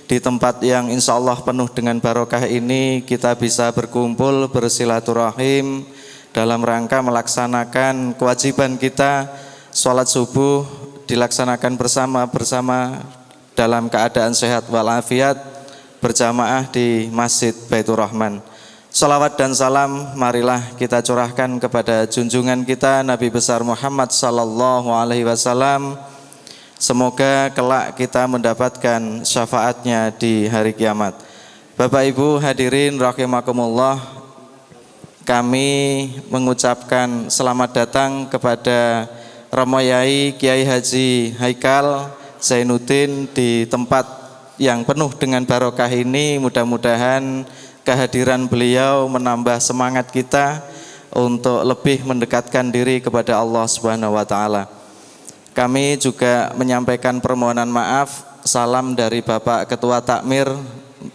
di tempat yang insya Allah penuh dengan barokah ini kita bisa berkumpul bersilaturahim dalam rangka melaksanakan kewajiban kita sholat subuh dilaksanakan bersama dalam keadaan sehat walafiat berjamaah di Masjid Baitur Rahman. Salawat dan salam marilah kita curahkan kepada junjungan kita Nabi besar Muhammad sallallahu alaihi wasallam. Semoga kelak kita mendapatkan syafaatnya di hari kiamat. Bapak Ibu hadirin rahimakumullah, kami mengucapkan selamat datang kepada Romo Yai Kiai Haji Haikal Zainuddin di tempat yang penuh dengan barokah ini. Mudah-mudahan kehadiran beliau menambah semangat kita untuk lebih mendekatkan diri kepada Allah Subhanahu wa taala. Kami juga menyampaikan permohonan maaf, salam dari Bapak Ketua Takmir,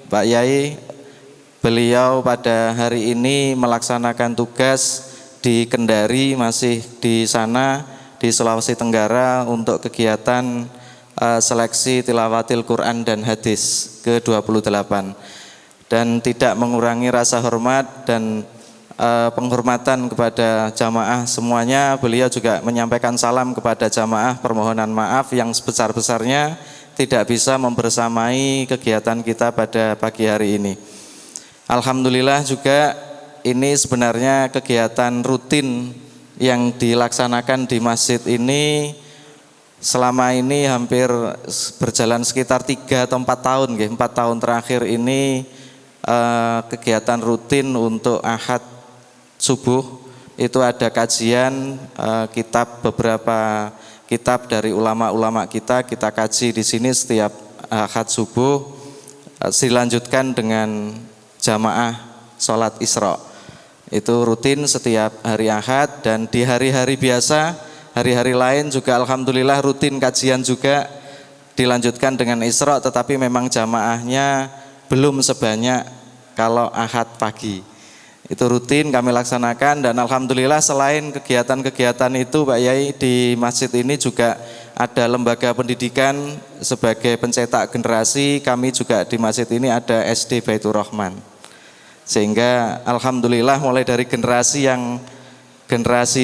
Pak Yai. Beliau pada hari ini melaksanakan tugas di Kendari, masih di sana di Sulawesi Tenggara untuk kegiatan seleksi tilawatil Quran dan hadis ke-28. Dan tidak mengurangi rasa hormat dan penghormatan kepada jamaah semuanya, beliau juga menyampaikan salam kepada jamaah, permohonan maaf yang sebesar-besarnya tidak bisa membersamai kegiatan kita pada pagi hari ini. Alhamdulillah juga ini sebenarnya kegiatan rutin yang dilaksanakan di masjid ini selama ini hampir berjalan sekitar 3 atau 4 tahun, 4 tahun terakhir ini. Kegiatan rutin untuk Ahad subuh itu ada kajian kitab, beberapa kitab dari ulama-ulama kita kaji di sini setiap Ahad subuh, dilanjutkan dengan jamaah sholat Isra. Itu rutin setiap hari Ahad, dan di hari-hari biasa, hari-hari lain juga alhamdulillah rutin kajian juga dilanjutkan dengan Isra, tetapi memang jamaahnya belum sebanyak kalau Ahad pagi. Itu rutin kami laksanakan, dan alhamdulillah selain kegiatan-kegiatan itu Pak Yai, di masjid ini juga ada lembaga pendidikan sebagai pencetak generasi. Kami juga di masjid ini ada SD Baitur Rahman. Sehingga alhamdulillah mulai dari generasi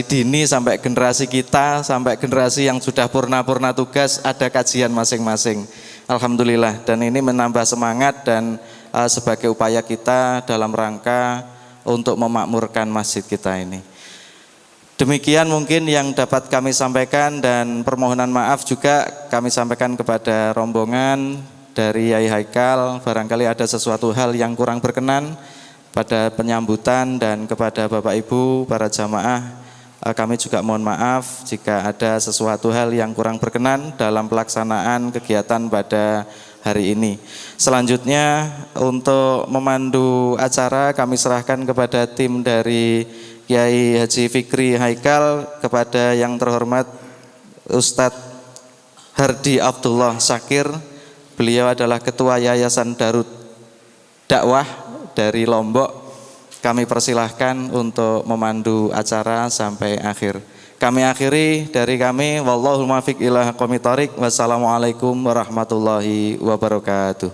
dini sampai generasi kita, sampai generasi yang sudah purna tugas, ada kajian masing-masing. Alhamdulillah, dan ini menambah semangat dan sebagai upaya kita dalam rangka untuk memakmurkan masjid kita ini. Demikian mungkin yang dapat kami sampaikan, dan permohonan maaf juga kami sampaikan kepada rombongan dari Yai Haikal. Barangkali ada sesuatu hal yang kurang berkenan pada penyambutan, dan kepada Bapak Ibu para jamaah kami juga mohon maaf jika ada sesuatu hal yang kurang berkenan dalam pelaksanaan kegiatan pada hari ini. Selanjutnya untuk memandu acara kami serahkan kepada tim dari Kiai Haji Fikri Haikal, kepada yang terhormat Ustadz Hardi Abdullah Syakir. Beliau adalah Ketua Yayasan Darut Dakwah dari Lombok. Kami persilahkan untuk memandu acara sampai akhir. Kami akhiri dari kami, wallahul muwaffiq ila aqwamit thoriq. Wassalamualaikum warahmatullahi wabarakatuh.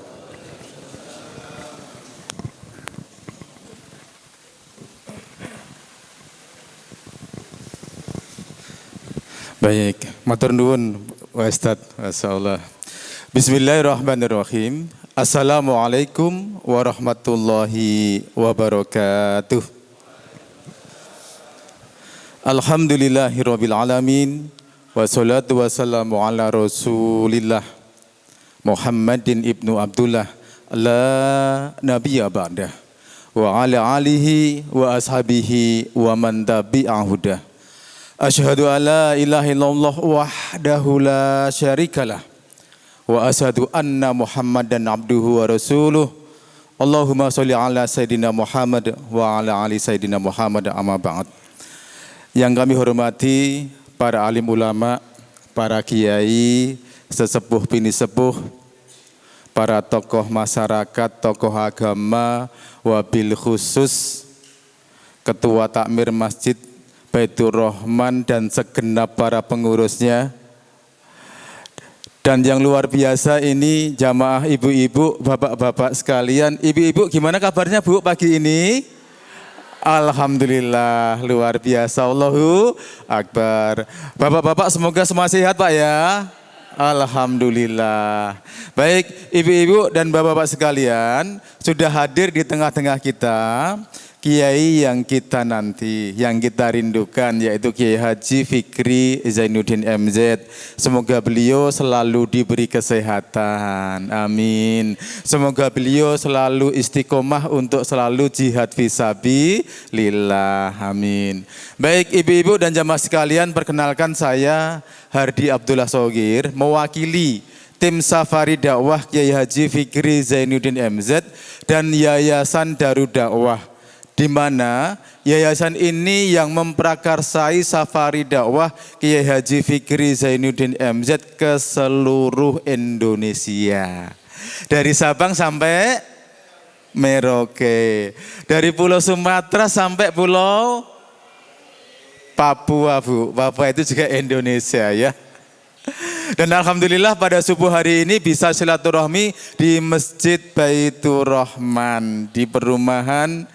Baik, matur nuwun Pak Ustadz, masyaallah. Bismillahirrahmanirrahim. Assalamualaikum warahmatullahi wabarakatuh. Alhamdulillahirabbil alamin, wassalatu wassalamu ala Rasulillah Muhammadin ibnu Abdullah la nabiyya ba'dah wa ala alihi wa ashabihi wa man tabi'ahu huda. Asyhadu an la ilaha illallah wahdahu la syarikalah wa asyhadu anna Muhammadan abduhu wa rasuluh. Allahumma sholli ala sayyidina Muhammad wa ala ali sayyidina Muhammad, amma ba'd. Yang kami hormati para alim ulama, para kiai, sesepuh bini sepuh, para tokoh masyarakat, tokoh agama, wabil khusus Ketua Takmir Masjid Baitur Rahman dan segenap para pengurusnya, Dan yang luar biasa ini jamaah ibu-ibu, bapak-bapak sekalian. Ibu-ibu gimana kabarnya Bu pagi ini? Alhamdulillah luar biasa. Allahu Akbar. Bapak-bapak semoga semua sehat Pak ya. Alhamdulillah. Baik ibu-ibu dan bapak-bapak sekalian, sudah hadir di tengah-tengah kita Kiai yang kita nanti, yang kita rindukan, yaitu Kiai Haji Fikri Zainuddin MZ. Semoga beliau selalu diberi kesehatan, amin. Semoga beliau selalu istiqomah untuk selalu jihad fisabilillah, amin. Baik ibu-ibu dan jamaah sekalian, perkenalkan saya Hardi Abdullah Shogir, mewakili tim Safari Dakwah Kiai Haji Fikri Zainuddin MZ dan Yayasan Darud Dakwah, di mana yayasan ini yang memprakarsai Safari Dakwah Kiai Haji Fikri Zainuddin MZ ke seluruh Indonesia. Dari Sabang sampai Merauke, dari Pulau Sumatera sampai Pulau Papua Bu. Papua itu juga Indonesia ya. Dan alhamdulillah pada subuh hari ini bisa silaturahmi di Masjid Baitur Rahman di perumahan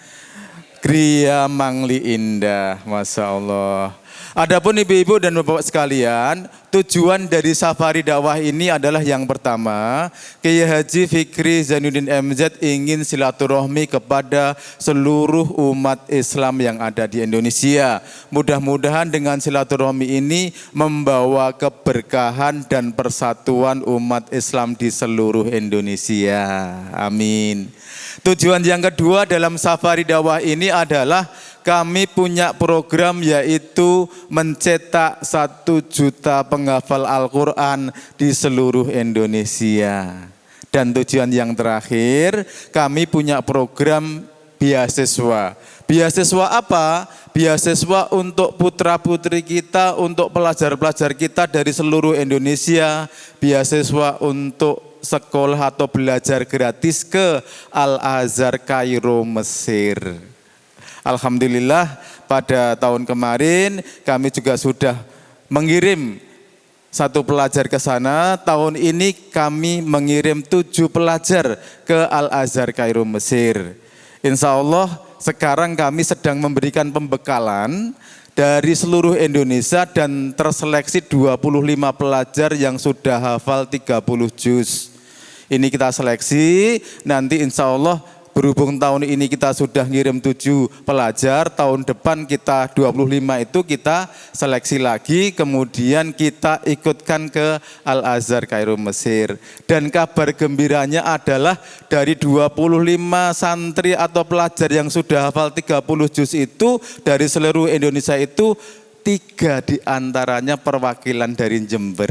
Gria Mangli Indah, Masya Allah. Adapun ibu-ibu dan bapak sekalian, tujuan dari Safari Dakwah ini adalah yang pertama, Kiai Haji Fikri Zainuddin MZ ingin silaturahmi kepada seluruh umat Islam yang ada di Indonesia. Mudah-mudahan dengan silaturahmi ini membawa keberkahan dan persatuan umat Islam di seluruh Indonesia. Amin. Tujuan yang kedua dalam Safari Dakwah ini adalah kami punya program yaitu mencetak 1 juta penghafal Al-Quran di seluruh Indonesia. Dan tujuan yang terakhir, kami punya program beasiswa. Beasiswa apa? Beasiswa untuk putra-putri kita, untuk pelajar-pelajar kita dari seluruh Indonesia. Beasiswa untuk sekolah atau belajar gratis ke Al-Azhar Kairo, Mesir. Alhamdulillah pada tahun kemarin kami juga sudah mengirim 1 pelajar ke sana. Tahun ini kami mengirim 7 pelajar ke Al-Azhar Kairo, Mesir. Insya Allah sekarang kami sedang memberikan pembekalan dari seluruh Indonesia dan terseleksi 25 pelajar yang sudah hafal 30 juz. Ini kita seleksi, nanti insya Allah berhubung tahun ini kita sudah ngirim 7 pelajar, tahun depan kita 25 itu kita seleksi lagi, kemudian kita ikutkan ke Al-Azhar Kairo, Mesir. Dan kabar gembiranya adalah dari 25 santri atau pelajar yang sudah hafal 30 juz itu, dari seluruh Indonesia itu 3 diantaranya perwakilan dari Jember.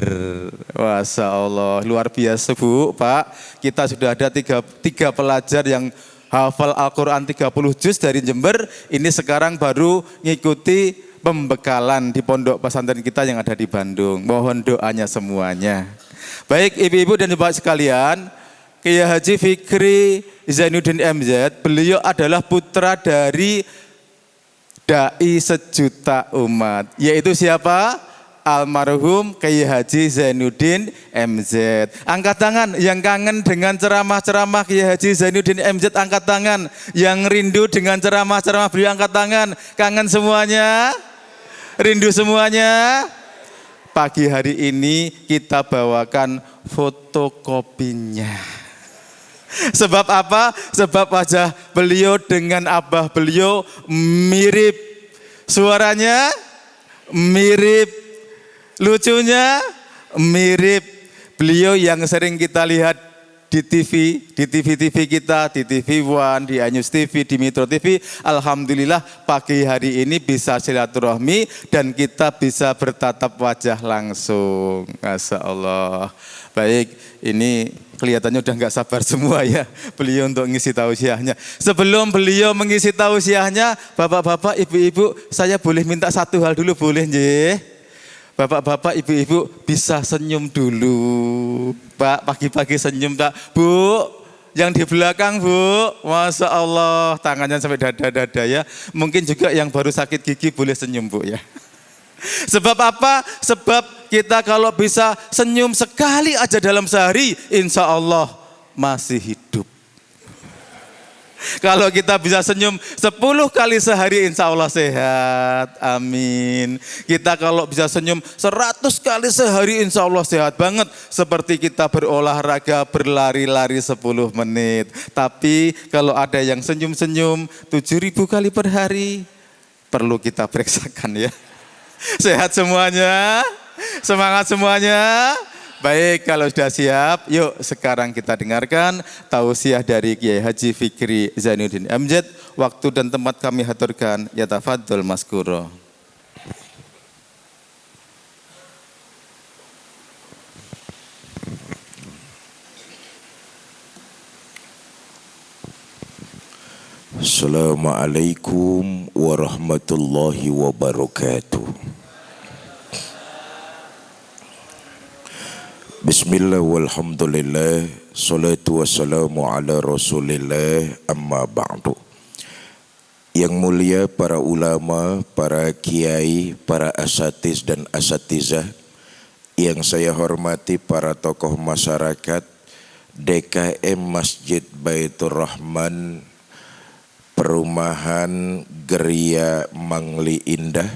Masya Allah, luar biasa Bu, Pak. Kita sudah ada 3 pelajar yang hafal Al-Quran 30 juz dari Jember. Ini sekarang baru ngikuti pembekalan di pondok pesantren kita yang ada di Bandung. Mohon doanya semuanya. Baik ibu-ibu dan bapak sekalian, Kiai Haji Fikri Zainuddin MZ, beliau adalah putra dari Dai sejuta umat, yaitu siapa? Almarhum Kiai Haji Zainuddin MZ. Angkat tangan yang kangen dengan ceramah-ceramah Kiai Haji Zainuddin MZ, angkat tangan. Yang rindu dengan ceramah-ceramah beliau, angkat tangan. Kangen semuanya? Rindu semuanya? Pagi hari ini kita bawakan fotokopinya. Sebab apa? Sebab wajah beliau dengan abah beliau mirip, suaranya mirip, lucunya mirip. Beliau yang sering kita lihat di TV kita, di TV One, di Anyus TV, di Metro TV. Alhamdulillah pagi hari ini bisa silaturahmi dan kita bisa bertatap wajah langsung. Masya Allah. Baik, ini kelihatannya udah nggak sabar semua ya beliau untuk ngisi tausiahnya. Sebelum beliau mengisi tausiahnya, bapak-bapak, ibu-ibu, saya boleh minta satu hal dulu, boleh nggih? Bapak-bapak, ibu-ibu bisa senyum dulu. Pak, pagi-pagi senyum tak? Bu, yang di belakang Bu, Masya Allah, tangannya sampai dada-dada ya. Mungkin juga yang baru sakit gigi boleh senyum Bu ya. Sebab apa? Sebab kita kalau bisa senyum sekali aja dalam sehari, insya Allah masih hidup. Kalau kita bisa senyum 10 kali sehari, insya Allah sehat. Amin. Kita kalau bisa senyum 100 kali sehari, insya Allah sehat banget. Seperti kita berolahraga, berlari-lari 10 menit. Tapi kalau ada yang senyum-senyum 7.000 kali per hari, perlu kita periksakan ya. Sehat semuanya, semangat semuanya. Baik, kalau sudah siap, yuk sekarang kita dengarkan tausiah dari Kiai Haji Fikri Zainuddin MZ. Waktu dan tempat kami haturkan, yatafadzal maskuro. Assalamualaikum warahmatullahi wabarakatuh. Bismillah walhamdulillah, salatu wassalamu ala rasulillah, amma ba'du. Yang mulia para ulama, para kiai, para asatiz dan asatizah, yang saya hormati para tokoh masyarakat, DKM Masjid Baitur Rahman, Perumahan Geria Mangli Indah,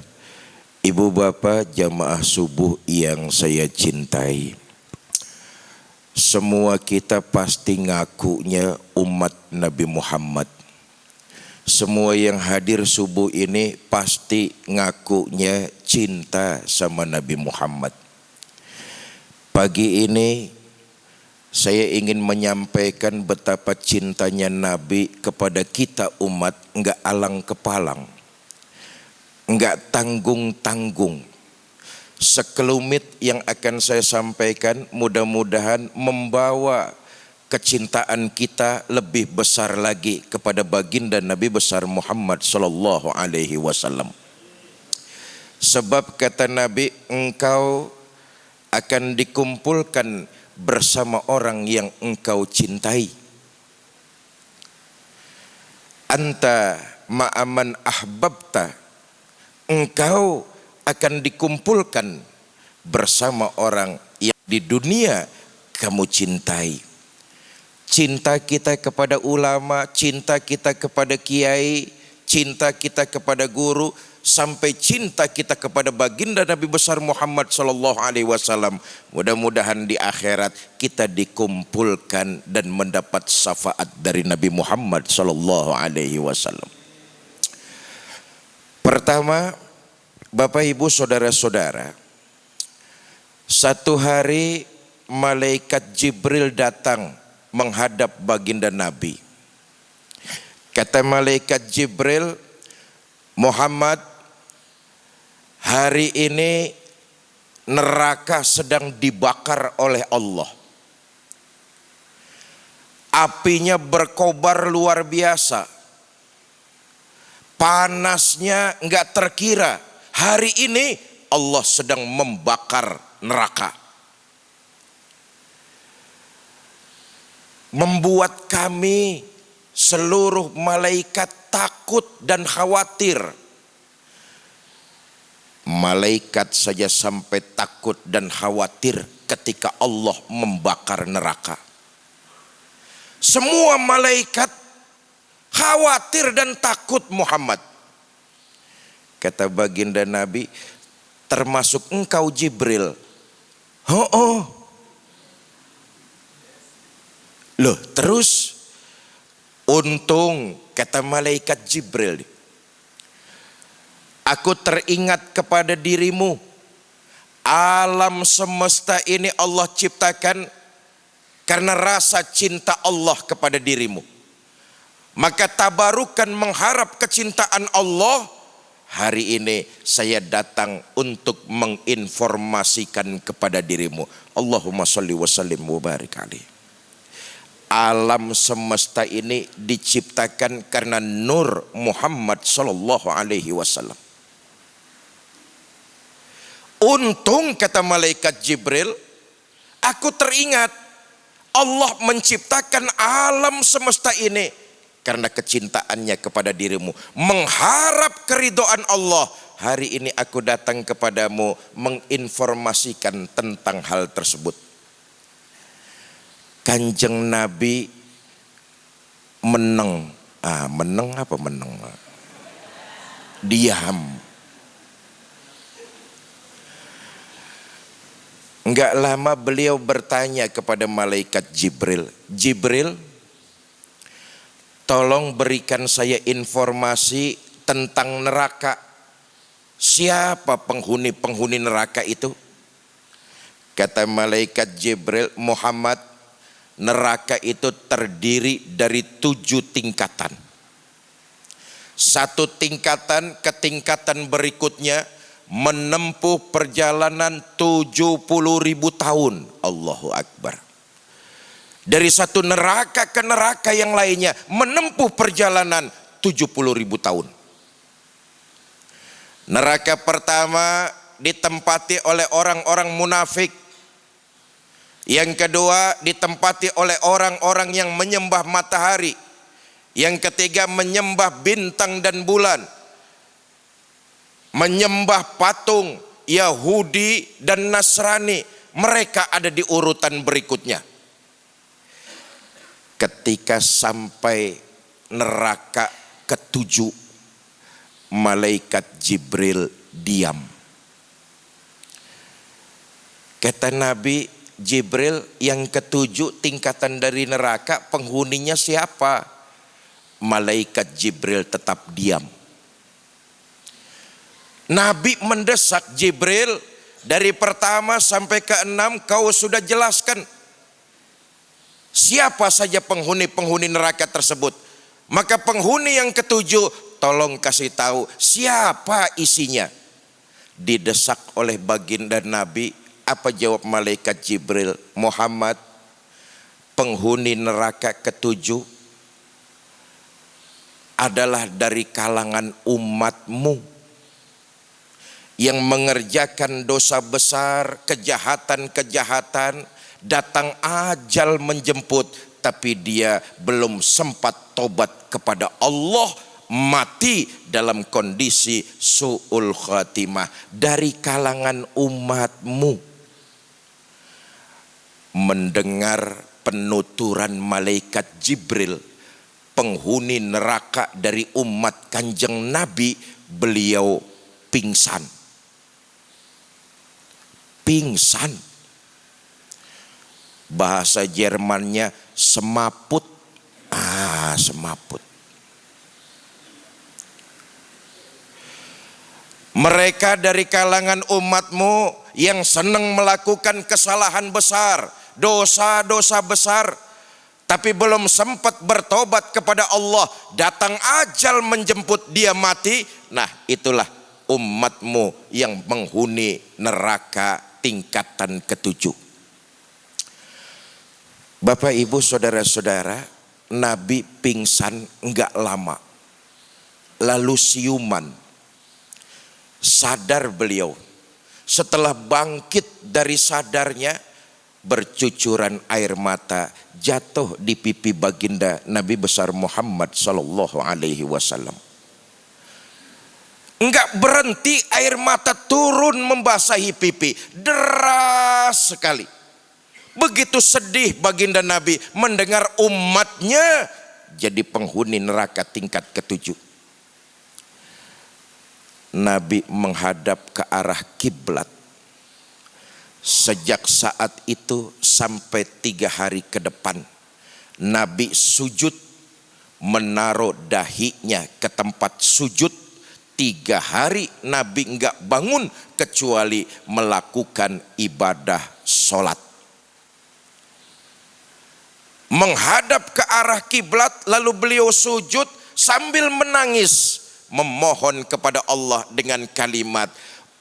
ibu bapak jamaah subuh yang saya cintai. Semua kita pasti ngakunya umat Nabi Muhammad. Semua yang hadir subuh ini pasti ngakunya cinta sama Nabi Muhammad. Pagi ini saya ingin menyampaikan betapa cintanya Nabi kepada kita umat, enggak alang kepalang, enggak tanggung-tanggung. Sekelumit yang akan saya sampaikan mudah-mudahan membawa kecintaan kita lebih besar lagi kepada baginda Nabi besar Muhammad sallallahu alaihi wasallam. Sebab kata Nabi, engkau akan dikumpulkan bersama orang yang engkau cintai. Anta ma'aman ahbabta, engkau akan dikumpulkan bersama orang yang di dunia kamu cintai. Cinta kita kepada ulama, cinta kita kepada kiai, cinta kita kepada guru, sampai cinta kita kepada baginda Nabi besar Muhammad sallallahu alaihi wasallam. Mudah-mudahan di akhirat kita dikumpulkan dan mendapat syafaat dari Nabi Muhammad sallallahu alaihi wasallam. Pertama, Bapak Ibu saudara-saudara, satu hari malaikat Jibril datang menghadap baginda Nabi. Kata malaikat Jibril, Muhammad, hari ini neraka sedang dibakar oleh Allah. Apinya berkobar luar biasa. Panasnya enggak terkira. Hari ini Allah sedang membakar neraka. Membuat kami seluruh malaikat takut dan khawatir. Malaikat saja sampai takut dan khawatir ketika Allah membakar neraka. Semua malaikat khawatir dan takut Muhammad. Kata baginda Nabi, termasuk engkau Jibril. Oh. Loh, terus untung kata malaikat Jibril, aku teringat kepada dirimu. Alam semesta ini Allah ciptakan karena rasa cinta Allah kepada dirimu. Maka tabarukan mengharap kecintaan Allah. Hari ini saya datang untuk menginformasikan kepada dirimu. Allahumma sholli wa sallim wa barik alaihi. Alam semesta ini diciptakan karena nur Muhammad sallallahu alaihi wasallam. Untung kata malaikat Jibril, aku teringat Allah menciptakan alam semesta ini karena kecintaannya kepada dirimu, mengharap keridhaan Allah. Hari ini aku datang kepadamu menginformasikan tentang hal tersebut. Kanjeng Nabi meneng. Meneng apa meneng? Diam. Enggak lama beliau bertanya kepada malaikat Jibril, Jibril, tolong berikan saya informasi tentang neraka. Siapa penghuni-penghuni neraka itu? Kata malaikat Jibril, Muhammad, neraka itu terdiri dari 7 tingkatan. Satu tingkatan ke tingkatan berikutnya menempuh perjalanan 70.000 tahun. Allahu Akbar. Dari satu neraka ke neraka yang lainnya menempuh perjalanan 70.000 tahun. Neraka pertama ditempati oleh orang-orang munafik. Yang kedua ditempati oleh orang-orang yang menyembah matahari. Yang ketiga menyembah bintang dan bulan, menyembah patung Yahudi dan Nasrani. Mereka ada di urutan berikutnya. Ketika sampai neraka ke-7, malaikat Jibril diam. Kata Nabi, Jibril, yang ke-7 tingkatan dari neraka, penghuninya siapa? Malaikat Jibril tetap diam. Nabi mendesak, Jibril, dari pertama sampai ke-6 kau sudah jelaskan siapa saja penghuni-penghuni neraka tersebut. Maka penghuni yang ke-7 tolong kasih tahu siapa isinya. Didesak oleh baginda Nabi, apa jawab malaikat Jibril? Muhammad, penghuni neraka ke-7 adalah dari kalangan umatmu yang mengerjakan dosa besar, kejahatan-kejahatan, datang ajal menjemput, tapi dia belum sempat tobat kepada Allah, mati dalam kondisi su'ul khatimah. Dari kalangan umatmu. Mendengar penuturan malaikat Jibril, penghuni neraka dari umat Kanjeng Nabi, beliau pingsan. Pingsan. Bahasa Jermannya semaput. Semaput. Mereka dari kalangan umatmu yang senang melakukan kesalahan besar, dosa-dosa besar, tapi belum sempat bertobat kepada Allah, datang ajal menjemput dia mati. Nah, itulah umatmu yang menghuni neraka tingkatan ke-7. Bapak, Ibu, saudara-saudara, Nabi pingsan enggak lama, lalu siuman. Sadar beliau. Setelah bangkit dari sadarnya, bercucuran air mata jatuh di pipi baginda Nabi besar Muhammad sallallahu alaihi wasallam. Enggak berhenti air mata turun membasahi pipi, deras sekali. Begitu sedih baginda Nabi mendengar umatnya jadi penghuni neraka tingkat ke-7. Nabi menghadap ke arah kiblat. Sejak saat itu sampai 3 hari ke depan, Nabi sujud, menaruh dahinya ke tempat sujud. 3 hari Nabi enggak bangun kecuali melakukan ibadah sholat. Menghadap ke arah kiblat, lalu beliau sujud sambil menangis, memohon kepada Allah dengan kalimat,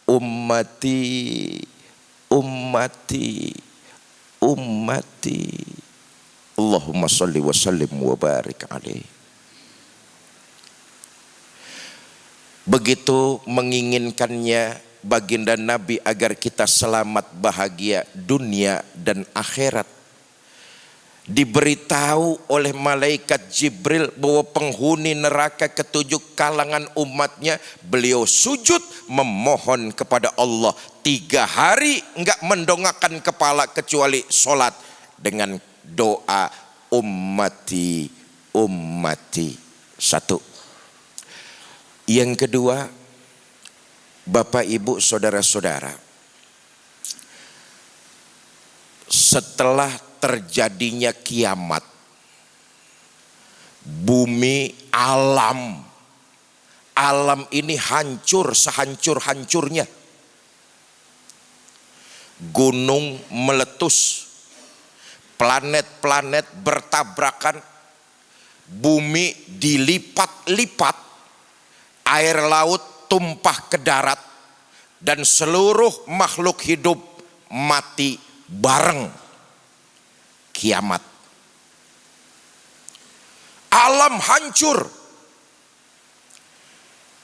ummati, ummati, ummati. Allahumma salli wa sallim wa barik alaihi. Begitu menginginkannya baginda Nabi agar kita selamat bahagia dunia dan akhirat. diberitahu oleh malaikat Jibril bahwa penghuni neraka ketujuh kalangan umatnya, beliau sujud memohon kepada Allah 3 hari enggak mendongakkan kepala kecuali sholat dengan doa ummati ummati. Satu. Yang kedua, Bapak Ibu saudara-saudara, setelah terjadinya kiamat, bumi alam ini hancur sehancur-hancurnya. Gunung meletus, planet-planet bertabrakan, bumi dilipat-lipat, air laut tumpah ke darat, dan seluruh makhluk hidup mati bareng. Kiamat, alam hancur.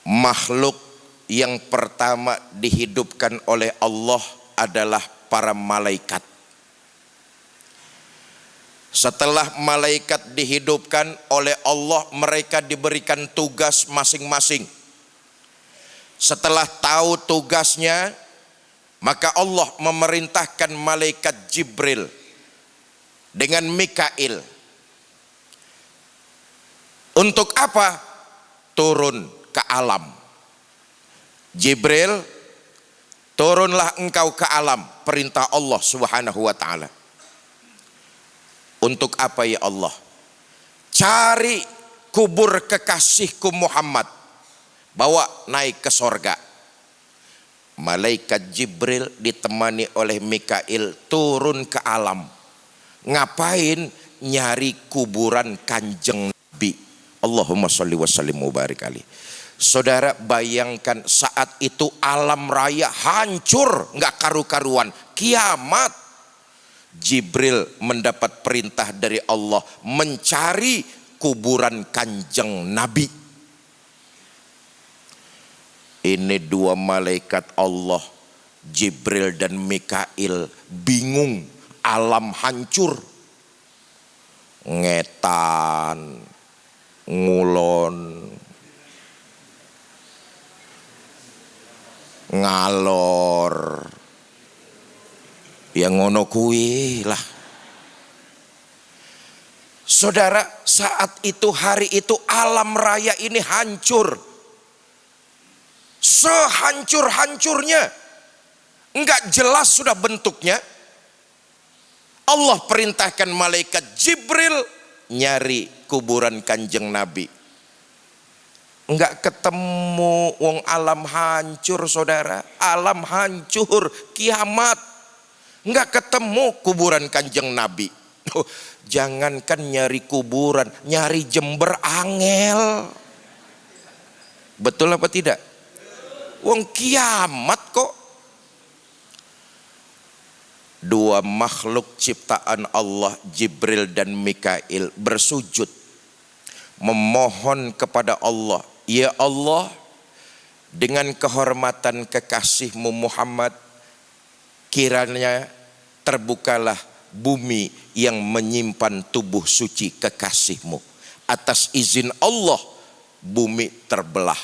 Makhluk yang pertama dihidupkan oleh Allah adalah para malaikat. Setelah malaikat dihidupkan oleh Allah, mereka diberikan tugas masing-masing. Setelah tahu tugasnya, maka Allah memerintahkan malaikat Jibril dengan Mikail. Untuk apa? Turun ke alam. Jibril, turunlah engkau ke alam, perintah Allah Subhanahu wa ta'ala. Untuk apa ya Allah? Cari kubur kekasihku Muhammad, bawa naik ke sorga. Malaikat Jibril ditemani oleh Mikail turun ke alam. Ngapain? Nyari kuburan kanjeng Nabi. Allahumma sholli wa sallim wa barik alaihi. Saudara bayangkan saat itu alam raya hancur, nggak karu-karuan, kiamat. Jibril mendapat perintah dari Allah mencari kuburan kanjeng Nabi. Ini 2 malaikat Allah, Jibril dan Mikail, bingung. Alam hancur, ngetan, ngulon, ngalor, ya ngono kuwi lah. Saudara, saat itu, hari itu alam raya ini hancur, sehancur-hancurnya, enggak jelas sudah bentuknya. Allah perintahkan malaikat Jibril nyari kuburan kanjeng Nabi. Enggak ketemu, wong alam hancur saudara, alam hancur, kiamat. Enggak ketemu kuburan kanjeng Nabi. Oh, jangankan nyari kuburan, nyari Jember angel. Betul apa tidak? Wong kiamat kok. 2 makhluk ciptaan Allah, Jibril dan Mikail, bersujud memohon kepada Allah, ya Allah, dengan kehormatan kekasihmu Muhammad, kiranya terbukalah bumi yang menyimpan tubuh suci kekasihmu. Atas izin Allah, bumi terbelah.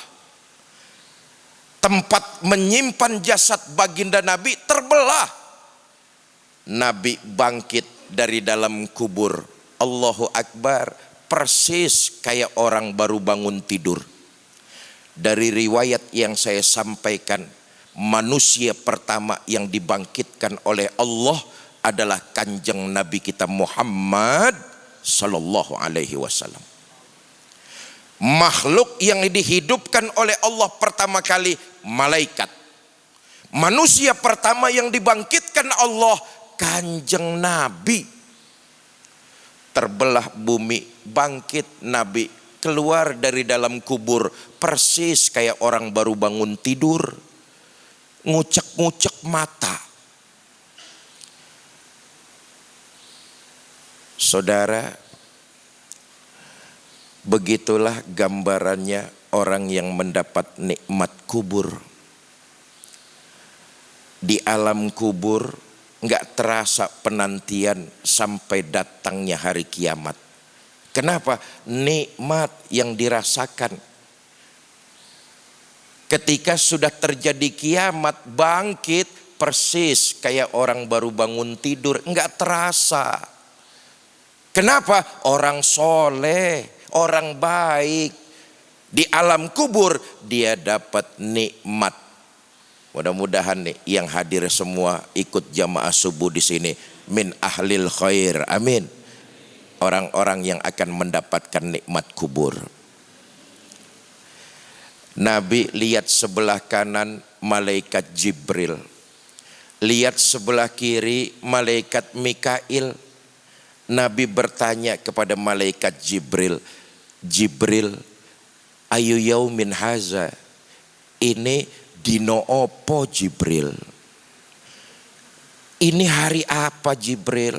Tempat menyimpan jasad baginda Nabi terbelah. Nabi bangkit dari dalam kubur. Allahu Akbar, persis kayak orang baru bangun tidur. Dari riwayat yang saya sampaikan, manusia pertama yang dibangkitkan oleh Allah adalah kanjeng Nabi kita Muhammad sallallahu alaihi wasallam. Makhluk yang dihidupkan oleh Allah pertama kali malaikat. Manusia pertama yang dibangkitkan Allah kanjeng Nabi. Terbelah bumi, bangkit Nabi, keluar dari dalam kubur persis kayak orang baru bangun tidur, ngucek-ngucek mata. Saudara, begitulah gambarannya orang yang mendapat nikmat kubur. Di alam kubur Enggak terasa penantian sampai datangnya hari kiamat. Kenapa? Nikmat yang dirasakan. Ketika sudah terjadi kiamat, bangkit persis kayak orang baru bangun tidur, enggak terasa. Kenapa? Orang soleh, orang baik, di alam kubur dia dapat nikmat. Mudah-mudahan nih yang hadir semua ikut jamaah subuh di sini min ahlil khair, amin. Orang-orang yang akan mendapatkan nikmat kubur. Nabi lihat sebelah kanan malaikat Jibril, lihat sebelah kiri malaikat Mikail. Nabi bertanya kepada malaikat Jibril, Jibril, ayu yaumin haza, ini dino opo Jibril? Ini hari apa Jibril?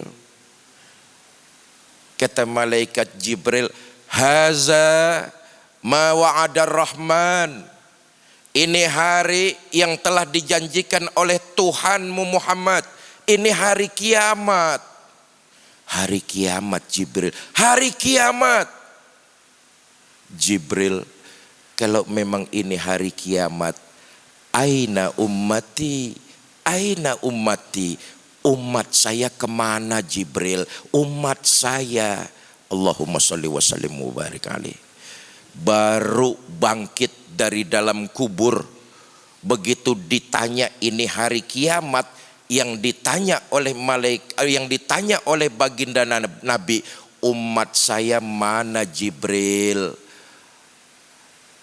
Kata malaikat Jibril, haza ma wa'adar rahman. Ini hari yang telah dijanjikan oleh Tuhanmu Muhammad. Ini hari kiamat. Hari kiamat Jibril, hari kiamat. Jibril, kalau memang ini hari kiamat, aina ummati, aina ummati, umat saya kemana Jibril? Umat saya. Allahumma sholli wa sallim wa barik alaih. Baru bangkit dari dalam kubur, begitu ditanya ini hari kiamat, yang ditanya oleh malaikat, yang ditanya oleh baginda Nabi, umat saya mana Jibril?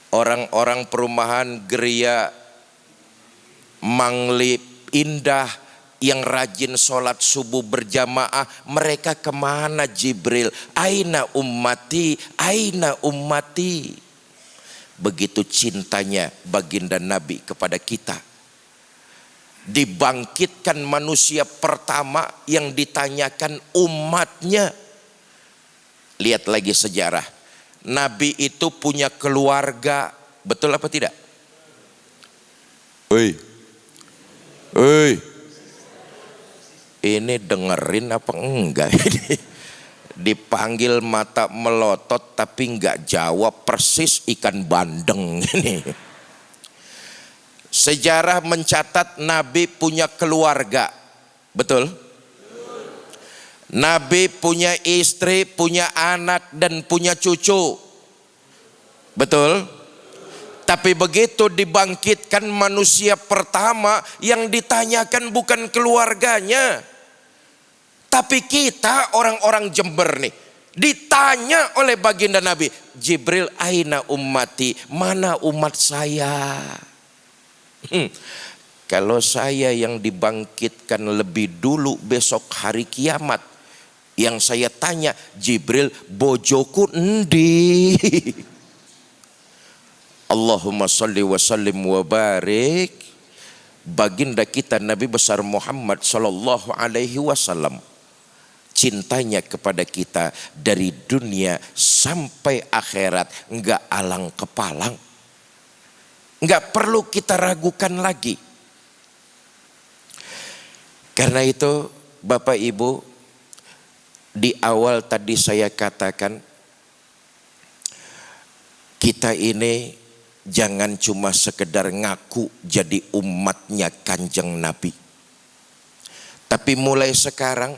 Orang-orang perumahan Geria Manglip Indah yang rajin sholat subuh berjamaah, mereka kemana Jibril? Aina ummati, aina ummati. Begitu cintanya baginda Nabi kepada kita. Dibangkitkan manusia pertama yang ditanyakan umatnya. Lihat lagi sejarah. Nabi itu punya keluarga, betul apa tidak? Ini dengerin apa enggak ini? Dipanggil mata melotot tapi enggak jawab, persis ikan bandeng ini. Sejarah mencatat Nabi punya keluarga, betul? Nabi punya istri, punya anak dan punya cucu, betul? Tapi begitu dibangkitkan manusia pertama, yang ditanyakan bukan keluarganya, tapi kita orang-orang Jember nih, ditanya oleh baginda Nabi, Jibril, aina ummati, mana umat saya? Kalau saya yang dibangkitkan lebih dulu besok hari kiamat, yang saya tanya, Jibril, bojoku endi? Allahumma sholli wa sallim wa barik. Baginda kita Nabi besar Muhammad sallallahu alaihi wasallam, cintanya kepada kita dari dunia sampai akhirat enggak alang kepalang. Enggak perlu kita ragukan lagi. Karena itu Bapak Ibu, di awal tadi saya katakan, kita ini jangan cuma sekedar ngaku jadi umatnya Kanjeng Nabi. Tapi mulai sekarang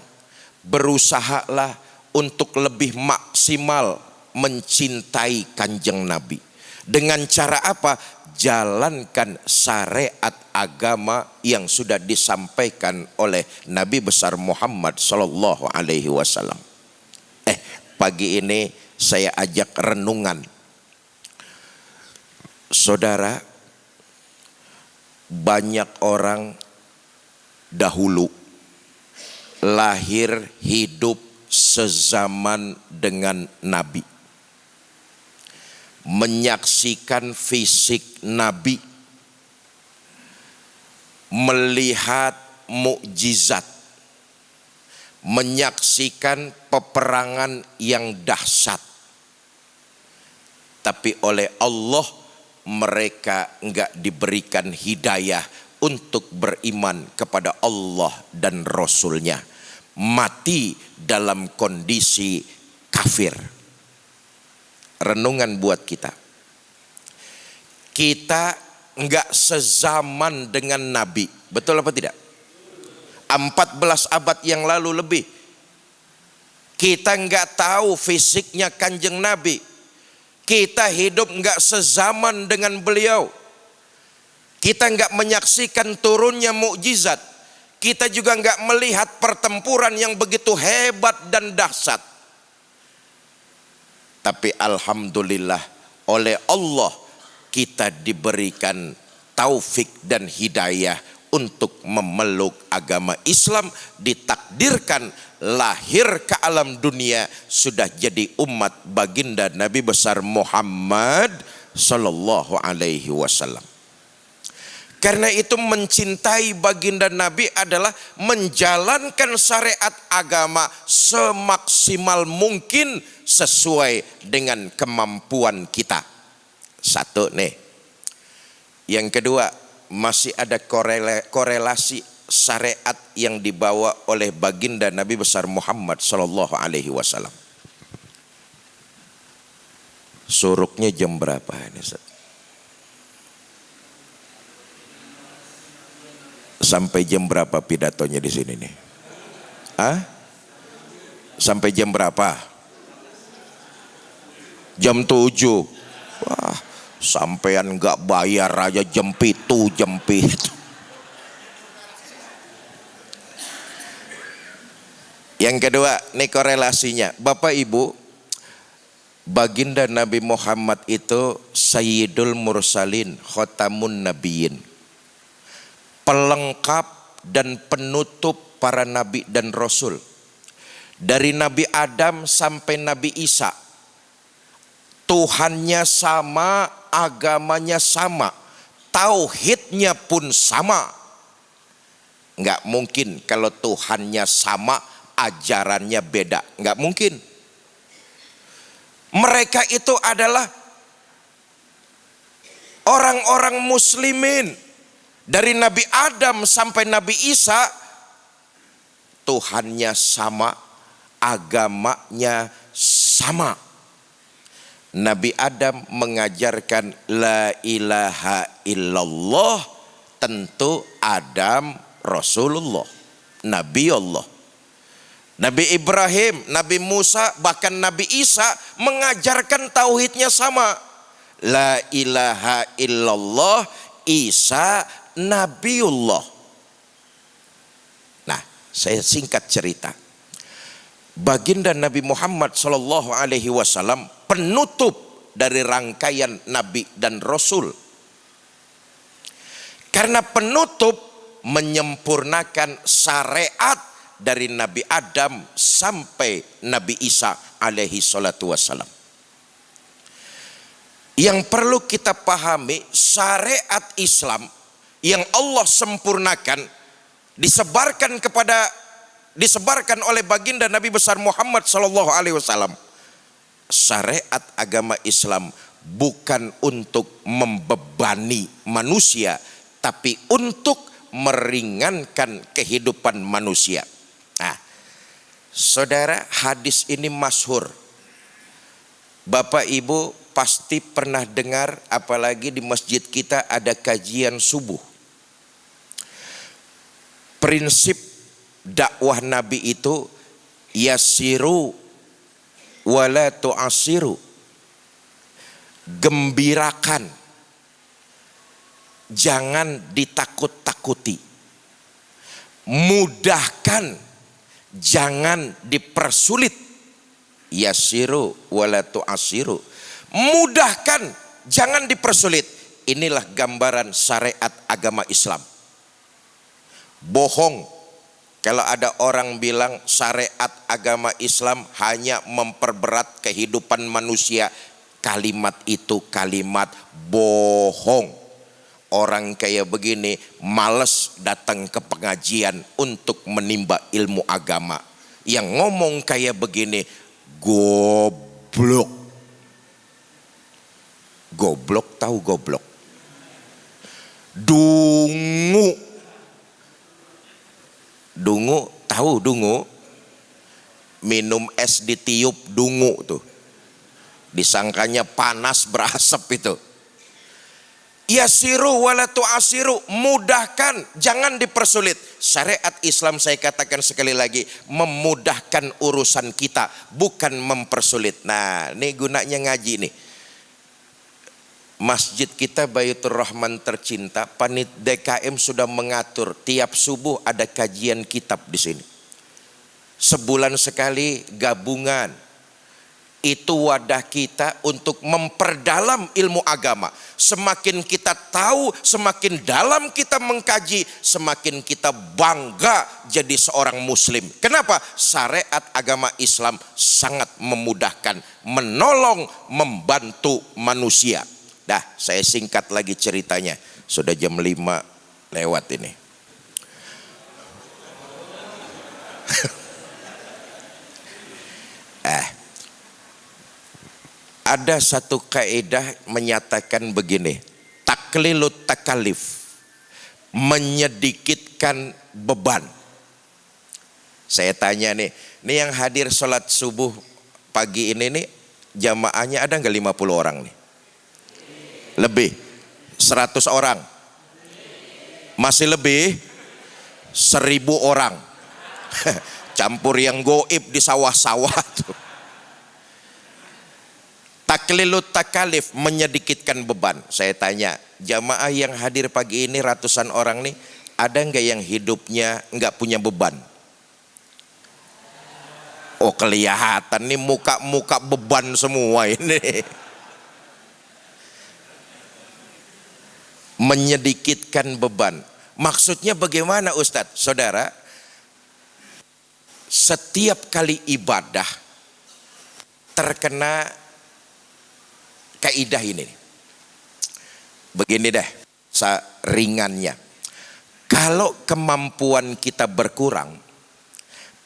berusahalah untuk lebih maksimal mencintai Kanjeng Nabi. Dengan cara apa? Jalankan syariat agama yang sudah disampaikan oleh Nabi besar Muhammad sallallahu alaihi wasallam. Pagi ini saya ajak renungan. Saudara, banyak orang dahulu lahir hidup sezaman dengan Nabi, menyaksikan fisik Nabi, melihat mukjizat, menyaksikan peperangan yang dahsyat. Tapi oleh Allah mereka enggak diberikan hidayah untuk beriman kepada Allah dan Rasulnya, mati dalam kondisi kafir. Renungan buat kita. Kita enggak sezaman dengan Nabi, betul apa tidak? 14 abad yang lalu lebih. Kita enggak tahu fisiknya Kanjeng Nabi. Kita hidup enggak sezaman dengan beliau. Kita enggak menyaksikan turunnya mukjizat. Kita juga enggak melihat pertempuran yang begitu hebat dan dahsyat. Tapi alhamdulillah oleh Allah kita diberikan taufik dan hidayah untuk memeluk agama Islam, ditakdirkan lahir ke alam dunia sudah jadi umat baginda Nabi besar Muhammad sallallahu alaihi wasallam. Karena itu mencintai baginda Nabi adalah menjalankan syariat agama semaksimal mungkin sesuai dengan kemampuan kita. Satu nih. Yang kedua, masih ada korelasi syariat yang dibawa oleh baginda Nabi besar Muhammad sallallahu alaihi wasallam. Suruknya jam berapa ini, Ustaz? Sampai jam berapa pidatonya di sini nih? Sampai jam berapa? Jam 7. Wah, sampean nggak bayar aja jempit. Yang kedua, nih korelasinya. Bapak Ibu, baginda Nabi Muhammad itu Sayyidul Mursalin, Khotamun Nabiyyin, pelengkap dan penutup para nabi dan rasul. Dari Nabi Adam sampai Nabi Isa, Tuhannya sama, agamanya sama, tauhidnya pun sama. Nggak mungkin kalau Tuhannya sama, ajarannya beda. Nggak mungkin. Mereka itu adalah orang-orang muslimin. Dari Nabi Adam sampai Nabi Isa, Tuhannya sama, agamanya sama. Nabi Adam mengajarkan la ilaha illallah, tentu Adam Rasulullah, Nabi Allah. Nabi Ibrahim, Nabi Musa, bahkan Nabi Isa mengajarkan tauhidnya sama. La ilaha illallah, Isa Nabiullah. Nah, saya singkat cerita. Baginda Nabi Muhammad sallallahu alaihi wasallam penutup dari rangkaian nabi dan rasul. Karena penutup menyempurnakan syariat dari Nabi Adam sampai Nabi Isa alaihi salatu wasallam. Yang perlu kita pahami, syariat Islam yang Allah sempurnakan disebarkan oleh baginda Nabi besar Muhammad sallallahu alaihi wasallam. Syariat agama Islam bukan untuk membebani manusia, tapi untuk meringankan kehidupan manusia. Nah, saudara, hadis ini masyhur. Bapak Ibu pasti pernah dengar, apalagi di masjid kita ada kajian subuh. Prinsip dakwah Nabi itu yasiru wala tu'asiru. Gembirakan, jangan ditakut-takuti. Mudahkan, jangan dipersulit. Yasiru wala tu'asiru. Mudahkan, jangan dipersulit. Inilah gambaran syariat agama Islam. Bohong kalau ada orang bilang syariat agama Islam hanya memperberat kehidupan manusia. Kalimat itu kalimat bohong. Orang kayak begini males datang ke pengajian untuk menimba ilmu agama. Yang ngomong kayak begini goblok. Goblok, tahu goblok? Dungu. Dungu, tahu dungu? Minum es ditiup dungu tuh. Disangkanya panas berasap itu. Yasiru wala tu'asiru, mudahkan, jangan dipersulit. Syariat Islam, saya katakan sekali lagi, memudahkan urusan kita, bukan mempersulit. Nah, ini gunanya ngaji nih. Masjid kita Baitur Rahman tercinta, panit DKM sudah mengatur tiap subuh ada kajian kitab di sini. Sebulan sekali gabungan. Itu wadah kita untuk memperdalam ilmu agama. Semakin kita tahu, semakin dalam kita mengkaji, semakin kita bangga jadi seorang muslim. Kenapa? Syariat agama Islam sangat memudahkan, menolong, membantu manusia. Dah, saya singkat lagi ceritanya. Sudah jam 5 lewat ini. Ada satu kaidah menyatakan begini, taklilut takalif, menyedikitkan beban. Saya tanya nih, yang hadir sholat subuh pagi ini nih, jamaahnya ada nggak 50 orang nih? Lebih, 100 orang? Masih lebih? 1000 orang. Campur yang goib di sawah-sawah tuh. Taklilut takalif, menyedikitkan beban. Saya tanya, jamaah yang hadir pagi ini ratusan orang nih, ada nggak yang hidupnya nggak punya beban? Oh, kelihatan nih muka-muka beban semua ini. Menyedikitkan beban. Maksudnya bagaimana Ustadz? Saudara, setiap kali ibadah terkena kaidah ini. Begini deh, ringannya. Kalau kemampuan kita berkurang,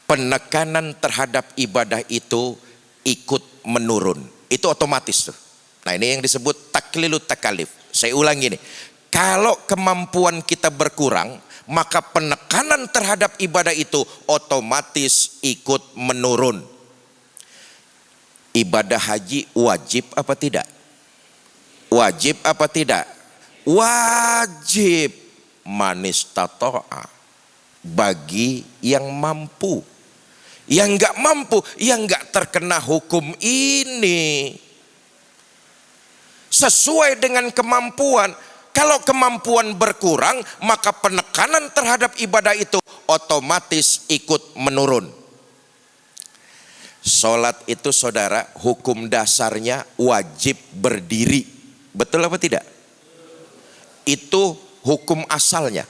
penekanan terhadap ibadah itu ikut menurun. Itu otomatis tuh. Nah, ini yang disebut taklilut takalif. Saya ulangi nih. Kalau kemampuan kita berkurang, maka penekanan terhadap ibadah itu otomatis ikut menurun. Ibadah haji wajib apa tidak? Wajib apa tidak? Wajib. Manistata'a, bagi yang mampu. Yang enggak mampu, yang enggak terkena hukum ini. Sesuai dengan kemampuan. Kalau kemampuan berkurang, maka penekanan terhadap ibadah itu otomatis ikut menurun. Sholat itu saudara, hukum dasarnya wajib berdiri. Betul apa tidak? Itu hukum asalnya.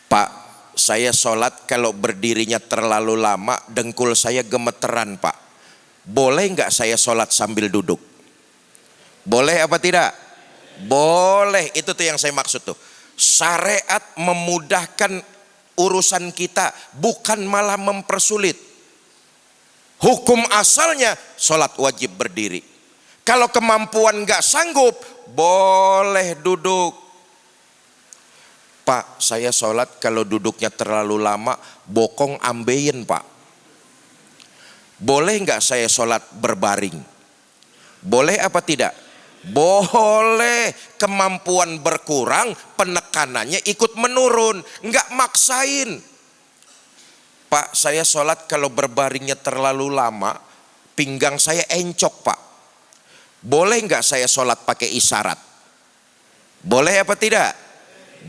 Pak, saya sholat kalau berdirinya terlalu lama, dengkul saya gemeteran Pak. Boleh nggak saya sholat sambil duduk? Boleh apa tidak? Boleh. Itu tuh yang saya maksud tuh. Syariat memudahkan urusan kita, bukan malah mempersulit. Hukum asalnya sholat wajib berdiri. Kalau kemampuan nggak sanggup, boleh duduk. Pak, saya sholat kalau duduknya terlalu lama, bokong ambeien Pak. Boleh nggak saya sholat berbaring? Boleh apa tidak? Boleh. Kemampuan berkurang, penekanannya ikut menurun. Nggak maksain. Pak, saya sholat kalau berbaringnya terlalu lama, pinggang saya encok Pak. Boleh nggak saya sholat pakai isyarat? Boleh apa tidak?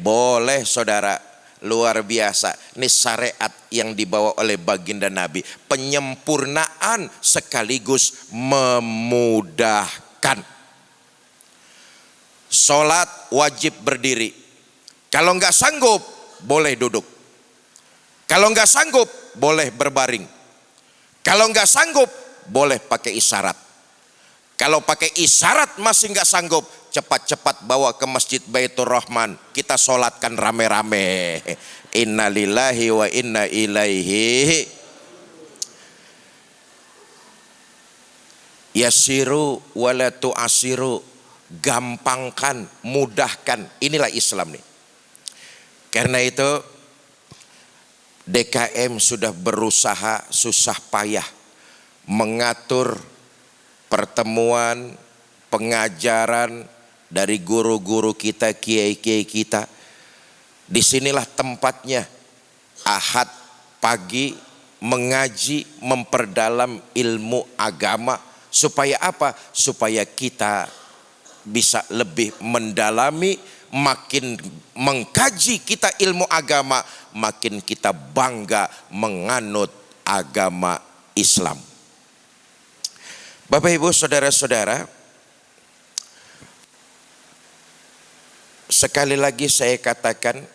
Boleh saudara. Luar biasa. Ini syariat yang dibawa oleh baginda Nabi. Penyempurnaan sekaligus memudahkan. Sholat wajib berdiri. Kalau nggak sanggup, boleh duduk. Kalau nggak sanggup, boleh berbaring. Kalau nggak sanggup, boleh pakai isyarat. Kalau pakai isyarat masih nggak sanggup, cepat-cepat bawa ke Masjid Baitur Rahman. Kita sholatkan rame-rame. Inna lillahi wa inna ilaihi. Yasiru wa la tu'asiru. gampangkan, mudahkan. Inilah Islam nih. Karena itu DKM sudah berusaha susah payah mengatur pertemuan, pengajaran dari guru-guru kita, kiai-kiai kita. Disinilah tempatnya Ahad pagi mengaji, memperdalam ilmu agama. Supaya apa? Supaya kita bisa lebih mendalami, makin mengkaji kita ilmu agama, makin kita bangga menganut agama Islam. Bapak Ibu saudara-saudara, sekali lagi saya katakan,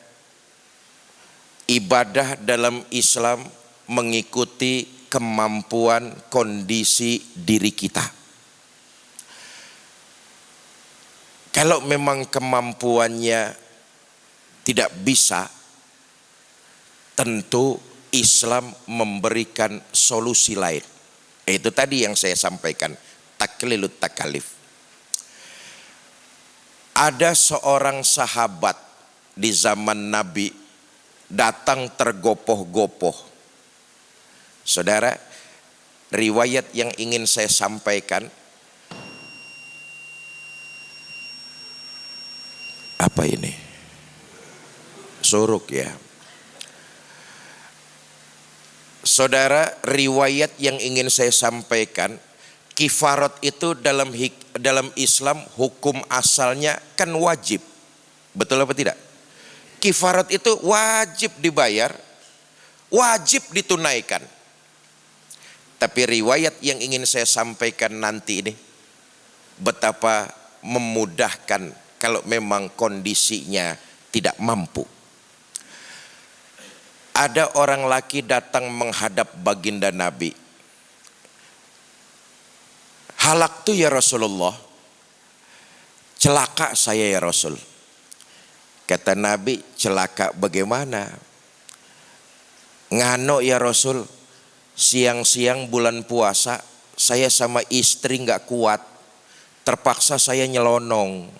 ibadah dalam Islam mengikuti kemampuan kondisi diri kita. Kalau memang kemampuannya tidak bisa, tentu Islam memberikan solusi lain. Itu tadi yang saya sampaikan, taklilut takalif. Ada seorang sahabat di zaman Nabi datang tergopoh-gopoh. Saudara, riwayat yang ingin saya sampaikan, apa ini? Suruk ya. Saudara, riwayat yang ingin saya sampaikan, kifarat itu dalam Islam hukum asalnya kan wajib. Betul apa tidak? Kifarat itu wajib dibayar, wajib ditunaikan. Tapi riwayat yang ingin saya sampaikan nanti ini, betapa memudahkan kalau memang kondisinya tidak mampu. Ada orang laki datang menghadap baginda Nabi. Halaktu ya Rasulullah, celaka saya ya Rasul. Kata Nabi, celaka bagaimana? Ngano ya Rasul, siang-siang bulan puasa saya sama istri gak kuat, terpaksa saya nyelonong.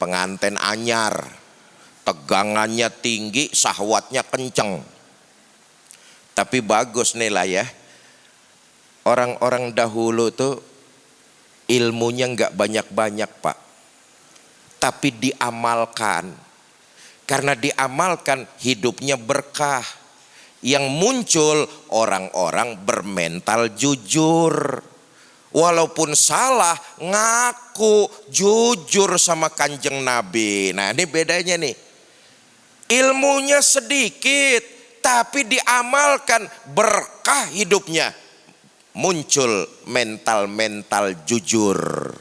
Pengantin anyar, tegangannya tinggi, syahwatnya kenceng. Tapi bagus nih lah ya, orang-orang dahulu tuh ilmunya gak banyak-banyak Pak, tapi diamalkan. Karena diamalkan hidupnya berkah. Yang muncul orang-orang bermental jujur. Walaupun salah, ngaku jujur sama kanjeng Nabi. Nah ini bedanya nih. Ilmunya sedikit, tapi diamalkan, berkah hidupnya. Muncul mental-mental jujur.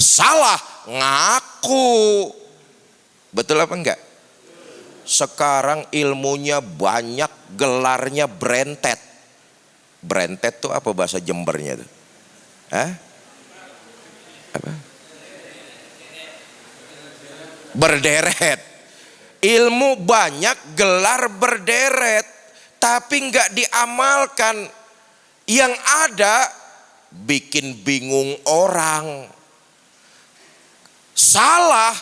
Salah, ngaku. Betul apa enggak? Sekarang ilmunya banyak, gelarnya brentet. Brentet tuh apa bahasa Jembernya tuh? Hah? Apa? Berderet. Ilmu banyak, gelar berderet, tapi enggak diamalkan. Yang ada bikin bingung orang. Salah,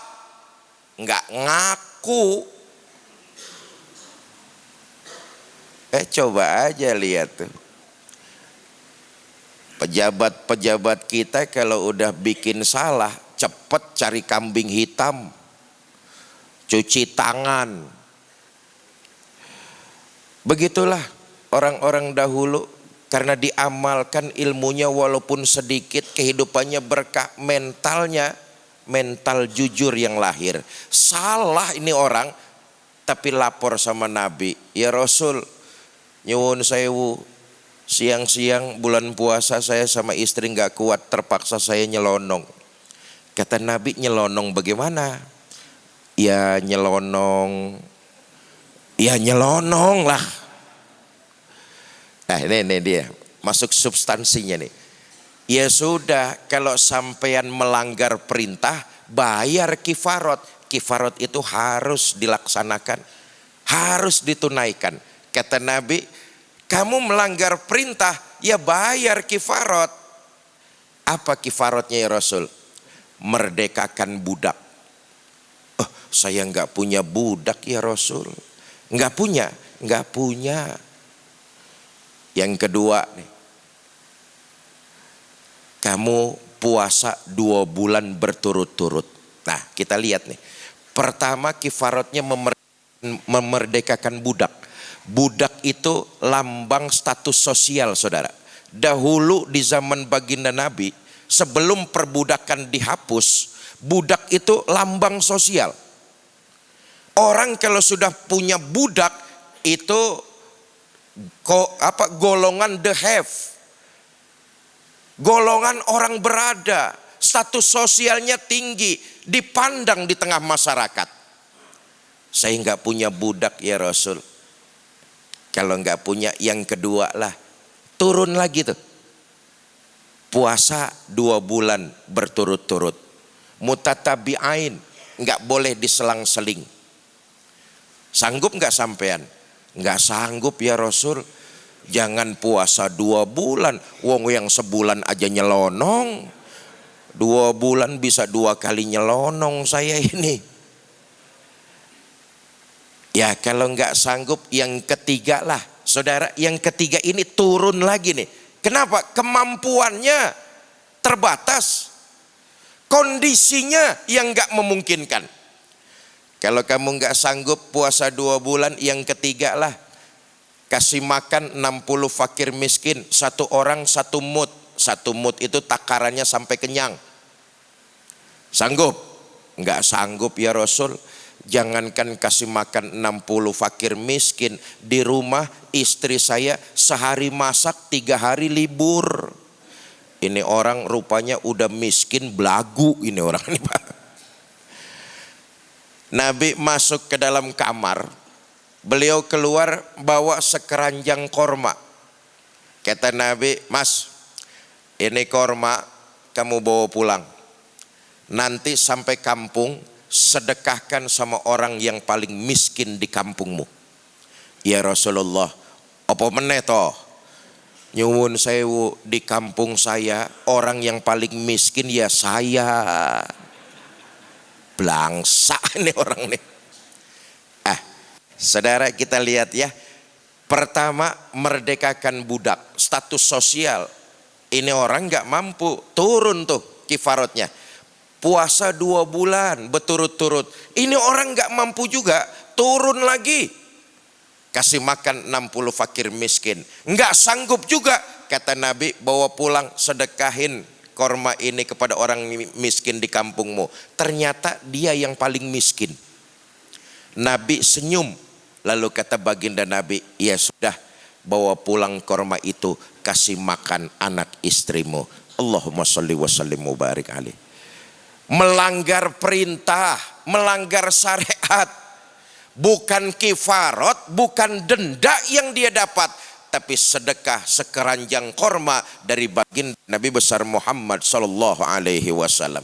enggak ngaku. Coba aja lihat tuh. Pejabat-pejabat kita kalau udah bikin salah, cepet cari kambing hitam, cuci tangan. Begitulah orang-orang dahulu, karena diamalkan ilmunya walaupun sedikit, kehidupannya berkah, mentalnya mental jujur yang lahir. Salah ini orang, tapi lapor sama Nabi, ya Rasul, nyuwun sewu, siang-siang bulan puasa saya sama istri gak kuat, terpaksa saya nyelonong. Kata Nabi, nyelonong bagaimana? Ya nyelonong lah. Nah ini dia, masuk substansinya nih. Ya sudah, kalau sampean melanggar perintah, bayar kifarat. Kifarat itu harus dilaksanakan, harus ditunaikan. Kata Nabi, kamu melanggar perintah, ya bayar kifarat. Apa kifaratnya ya Rasul? merdekakan budak. Oh, saya nggak punya budak ya Rasul. Nggak punya. Yang kedua nih, kamu puasa 2 bulan berturut-turut. Nah, kita lihat nih. Pertama, kifaratnya memerdekakan budak. Budak itu lambang status sosial, saudara. Dahulu di zaman baginda Nabi, sebelum perbudakan dihapus, budak itu lambang sosial. Orang kalau sudah punya budak itu golongan the have, golongan orang berada, status sosialnya tinggi, dipandang di tengah masyarakat. Saya nggak punya budak ya Rasul. Kalau nggak punya, yang kedua lah, turun lagi tuh, puasa 2 bulan berturut-turut, mutatabi'ain, nggak boleh diselang-seling. Sanggup nggak sampean? Nggak sanggup ya Rasul. Jangan puasa 2 bulan, wong yang sebulan aja nyelonong. 2 bulan bisa 2 kali nyelonong saya ini. Ya kalau nggak sanggup, yang ketiga lah, saudara. Yang ketiga ini turun lagi nih. Kenapa? Kemampuannya terbatas, kondisinya yang nggak memungkinkan. Kalau kamu nggak sanggup puasa 2 bulan, yang ketiga lah, kasih makan 60 fakir miskin, 1 orang 1 mud. 1 mud itu takarannya sampai kenyang. Sanggup? Nggak sanggup ya Rasul. Jangankan kasih makan 60 fakir miskin, di rumah istri saya sehari masak, 3 hari libur. Ini orang rupanya udah miskin belagu ini orang ini Pak. Nabi masuk ke dalam kamar, beliau keluar bawa sekeranjang korma. Kata Nabi, "Mas, ini korma kamu bawa pulang. Nanti sampai kampung sedekahkan sama orang yang paling miskin di kampungmu." Ya Rasulullah, apa meneh toh? Nyuwun sewu, di kampung saya orang yang paling miskin ya saya. Belangsa ini orang nih. Saudara, kita lihat ya. Pertama, merdekakan budak, status sosial. Ini orang nggak mampu, turun tuh kifaratnya. Puasa 2 bulan berturut-turut. Ini orang nggak mampu juga, turun lagi. Kasih makan 60 fakir miskin. Nggak sanggup juga, kata Nabi, bawa pulang sedekahin korma ini kepada orang miskin di kampungmu. Ternyata dia yang paling miskin. Nabi senyum, lalu kata baginda Nabi, ya sudah, bawa pulang korma itu, kasih makan anak istrimu. Allahumma sholli wa sallim mubarik alaih. Melanggar perintah, melanggar syariat. Bukan kifarat, bukan denda yang dia dapat, tapi sedekah sekeranjang korma dari baginda Nabi besar Muhammad sallallahu alaihi wasallam.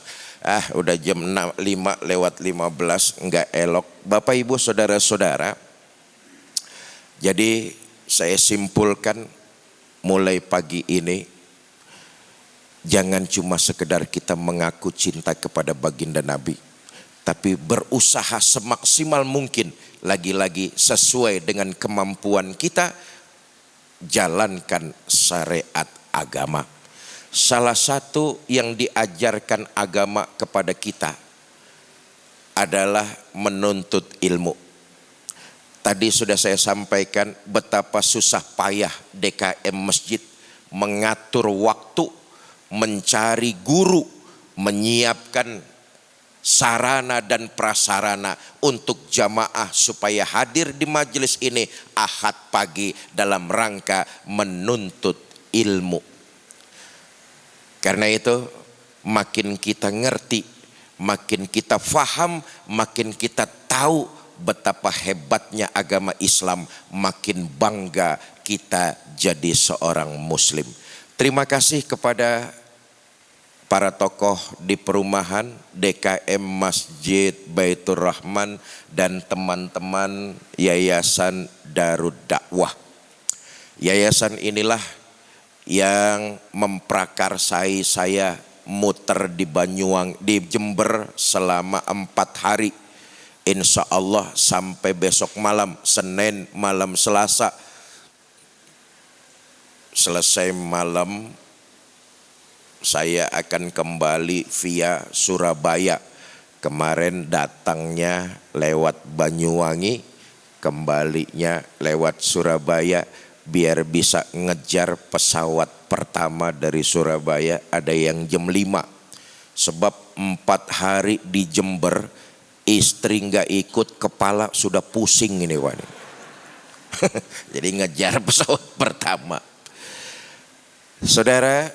Udah jam 5:05 enggak elok. Bapak Ibu saudara-saudara, jadi saya simpulkan mulai pagi ini, jangan cuma sekedar kita mengaku cinta kepada baginda Nabi, tapi berusaha semaksimal mungkin, lagi-lagi sesuai dengan kemampuan kita, jalankan syariat agama. Salah satu yang diajarkan agama kepada kita adalah menuntut ilmu. Tadi sudah saya sampaikan betapa susah payah DKM masjid mengatur waktu, mencari guru, menyiapkan sarana dan prasarana untuk jamaah supaya hadir di majelis ini Ahad pagi dalam rangka menuntut ilmu. Karena itu makin kita ngerti, makin kita faham, makin kita tahu betapa hebatnya agama Islam, makin bangga kita jadi seorang muslim. Terima kasih kepada para tokoh di perumahan DKM Masjid Baitur Rahman dan teman-teman Yayasan Darud Dakwah. Yayasan inilah yang memprakarsai saya muter di Banyuwangi, di Jember selama 4 hari. Insya Allah sampai besok malam, Senin malam Selasa. Selesai malam saya akan kembali via Surabaya. Kemarin datangnya lewat Banyuwangi, kembalinya lewat Surabaya, biar bisa ngejar pesawat pertama dari Surabaya, ada yang jam 5. Sebab 4 hari di Jember, istri nggak ikut, kepala sudah pusing ini Wan. Jadi ngejar pesawat pertama. Saudara,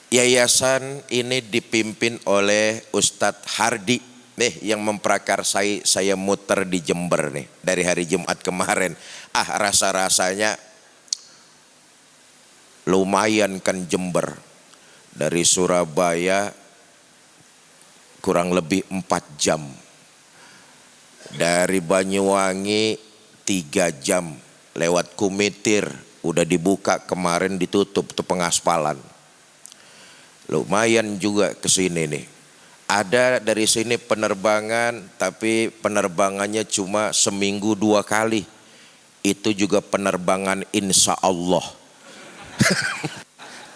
yayasan ini dipimpin oleh Ustadz Hardi yang memprakarsai saya muter di Jember nih dari hari Jumat kemarin. Rasa-rasanya lumayan kan Jember. Dari Surabaya kurang lebih 4 jam. Dari Banyuwangi 3 jam. Lewat Kumitir, udah dibuka kemarin, ditutup tuh pengaspalan. Lumayan juga ke sini nih. Ada dari sini penerbangan, tapi penerbangannya cuma seminggu 2 kali. Itu juga penerbangan insya Allah.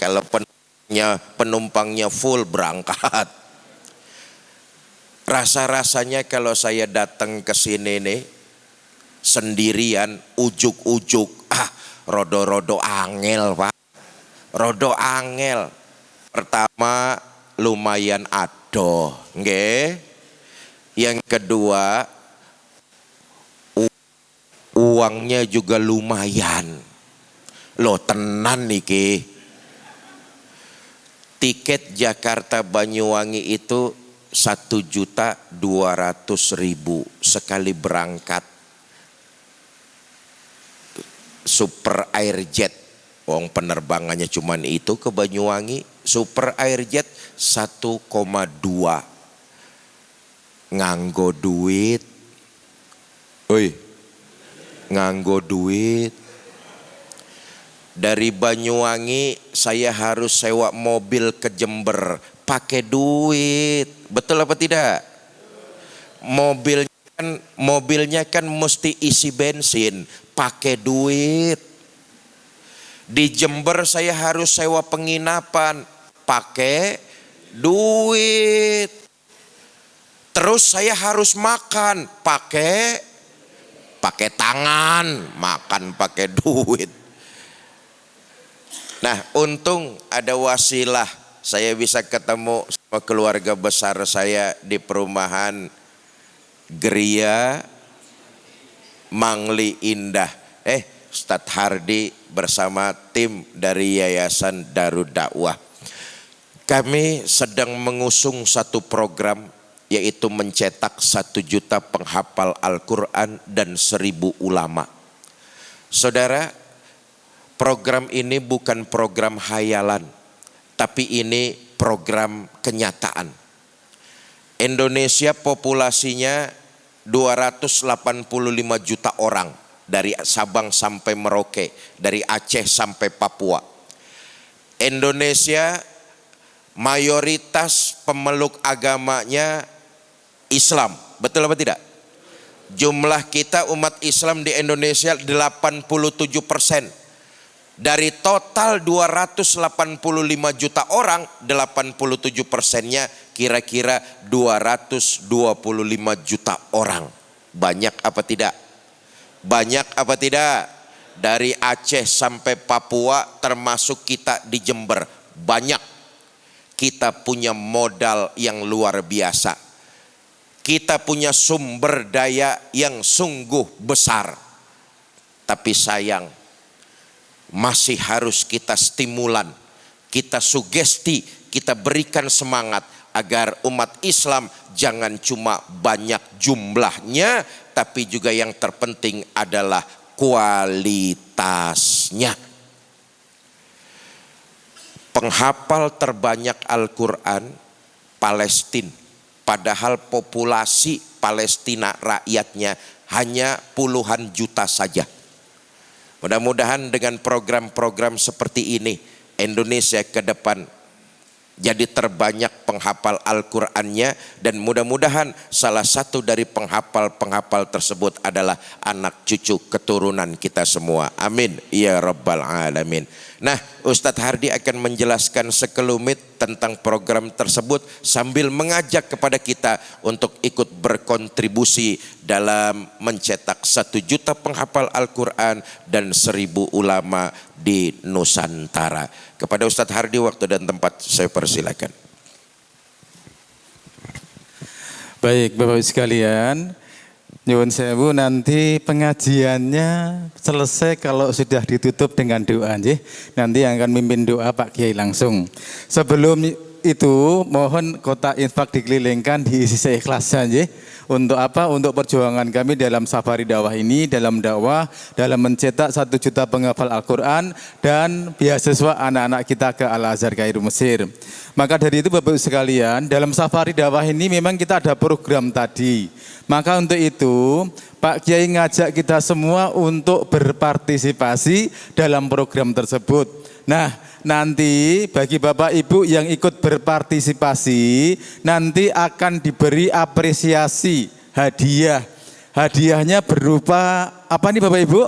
Kalau penumpangnya full berangkat. Rasa-rasanya kalau saya datang ke sini nih sendirian, ujuk-ujuk, rodo-rodo angel Pak. Rodo angel. Pertama lumayan adoh, nggih. Yang kedua uangnya juga lumayan. Loh tenan niki. Tiket Jakarta Banyuwangi itu 1.200.000 sekali berangkat. Super Airjet, wong penerbangannya cuman itu ke Banyuwangi. Super Airjet 1,2. Nganggo duit. Nganggo duit. Dari Banyuwangi saya harus sewa mobil ke Jember, pakai duit. Betul apa tidak? Mobilnya kan mesti isi bensin, pakai duit. Di Jember saya harus sewa penginapan, pakai duit. Terus saya harus makan, pakai tangan, makan pakai duit. Nah, untung ada wasilah, saya bisa ketemu sama keluarga besar saya di perumahan Geria Mangli Indah. Ustadz Hardi bersama tim dari Yayasan Darud Dakwah. Kami sedang mengusung satu program, yaitu mencetak 1 juta penghafal Al-Quran dan 1000 ulama. Saudara, program ini bukan program hayalan, tapi ini program kenyataan. Indonesia populasinya 285 juta orang, dari Sabang sampai Merauke, dari Aceh sampai Papua. Indonesia mayoritas pemeluk agamanya Islam, betul apa tidak? Jumlah kita umat Islam di Indonesia 87%. Dari total 285 juta orang, 87%-nya kira-kira 225 juta orang. Banyak apa tidak? Banyak apa tidak? Dari Aceh sampai Papua termasuk kita di Jember. Banyak. Kita punya modal yang luar biasa. Kita punya sumber daya yang sungguh besar. Tapi sayang, masih harus kita stimulan, kita sugesti, kita berikan semangat agar umat Islam jangan cuma banyak jumlahnya, tapi juga yang terpenting adalah kualitasnya. Penghafal terbanyak Al-Quran Palestina, padahal populasi Palestina rakyatnya hanya puluhan juta saja. Mudah-mudahan dengan program-program seperti ini Indonesia ke depan jadi terbanyak penghafal Al-Qur'annya, dan mudah-mudahan salah satu dari penghafal-penghafal tersebut adalah anak cucu keturunan kita semua. Amin ya rabbal alamin. Nah, Ustadz Hardi akan menjelaskan sekelumit tentang program tersebut sambil mengajak kepada kita untuk ikut berkontribusi dalam mencetak 1 juta penghafal Al-Quran dan 1000 ulama di Nusantara. Kepada Ustadz Hardi, waktu dan tempat saya persilakan. Baik Bapak sekalian, nyuwun sewu, nanti pengajiannya selesai kalau sudah ditutup dengan doa nggih. Nanti yang akan mimpin doa Pak Kiai langsung. Sebelum itu mohon kotak infak dikelilingkan, diisi seikhlasnya nggih. Untuk apa? Untuk perjuangan kami dalam safari dakwah ini, dalam dakwah, dalam mencetak 1 juta penghafal Al-Quran dan beasiswa anak-anak kita ke Al-Azhar Kairo Mesir. Maka dari itu Bapak sekalian, dalam safari dakwah ini memang kita ada program tadi. Maka untuk itu Pak Kiai ngajak kita semua untuk berpartisipasi dalam program tersebut. Nah, nanti bagi Bapak Ibu yang ikut berpartisipasi nanti akan diberi apresiasi hadiah. Hadiahnya berupa apa nih Bapak Ibu?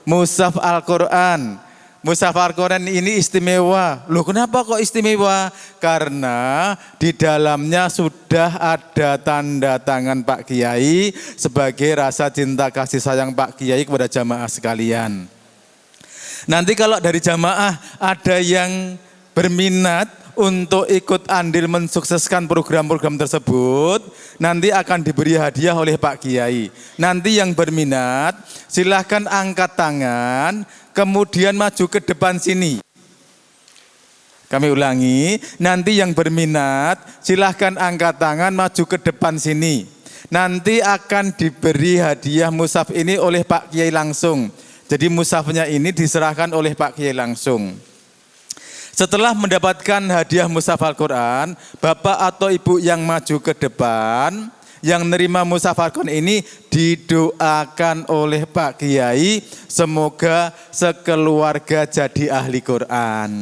Mushaf Al-Quran. Mushaf Al-Quran ini istimewa. Loh, kenapa kok istimewa? Karena di dalamnya sudah ada tanda tangan Pak Kiai sebagai rasa cinta kasih sayang Pak Kiai kepada jamaah sekalian. Nanti kalau dari jamaah ada yang berminat untuk ikut andil mensukseskan program-program tersebut, nanti akan diberi hadiah oleh Pak Kiai. Nanti yang berminat silahkan angkat tangan, kemudian maju ke depan sini. Kami ulangi, nanti yang berminat silahkan angkat tangan, maju ke depan sini. Nanti akan diberi hadiah mushaf ini oleh Pak Kiai langsung. Jadi mushafnya ini diserahkan oleh Pak Kiai langsung. Setelah mendapatkan hadiah mushaf Al-Quran, Bapak atau Ibu yang maju ke depan, yang nerima mushaf Al-Quran ini didoakan oleh Pak Kiai, semoga sekeluarga jadi ahli Quran.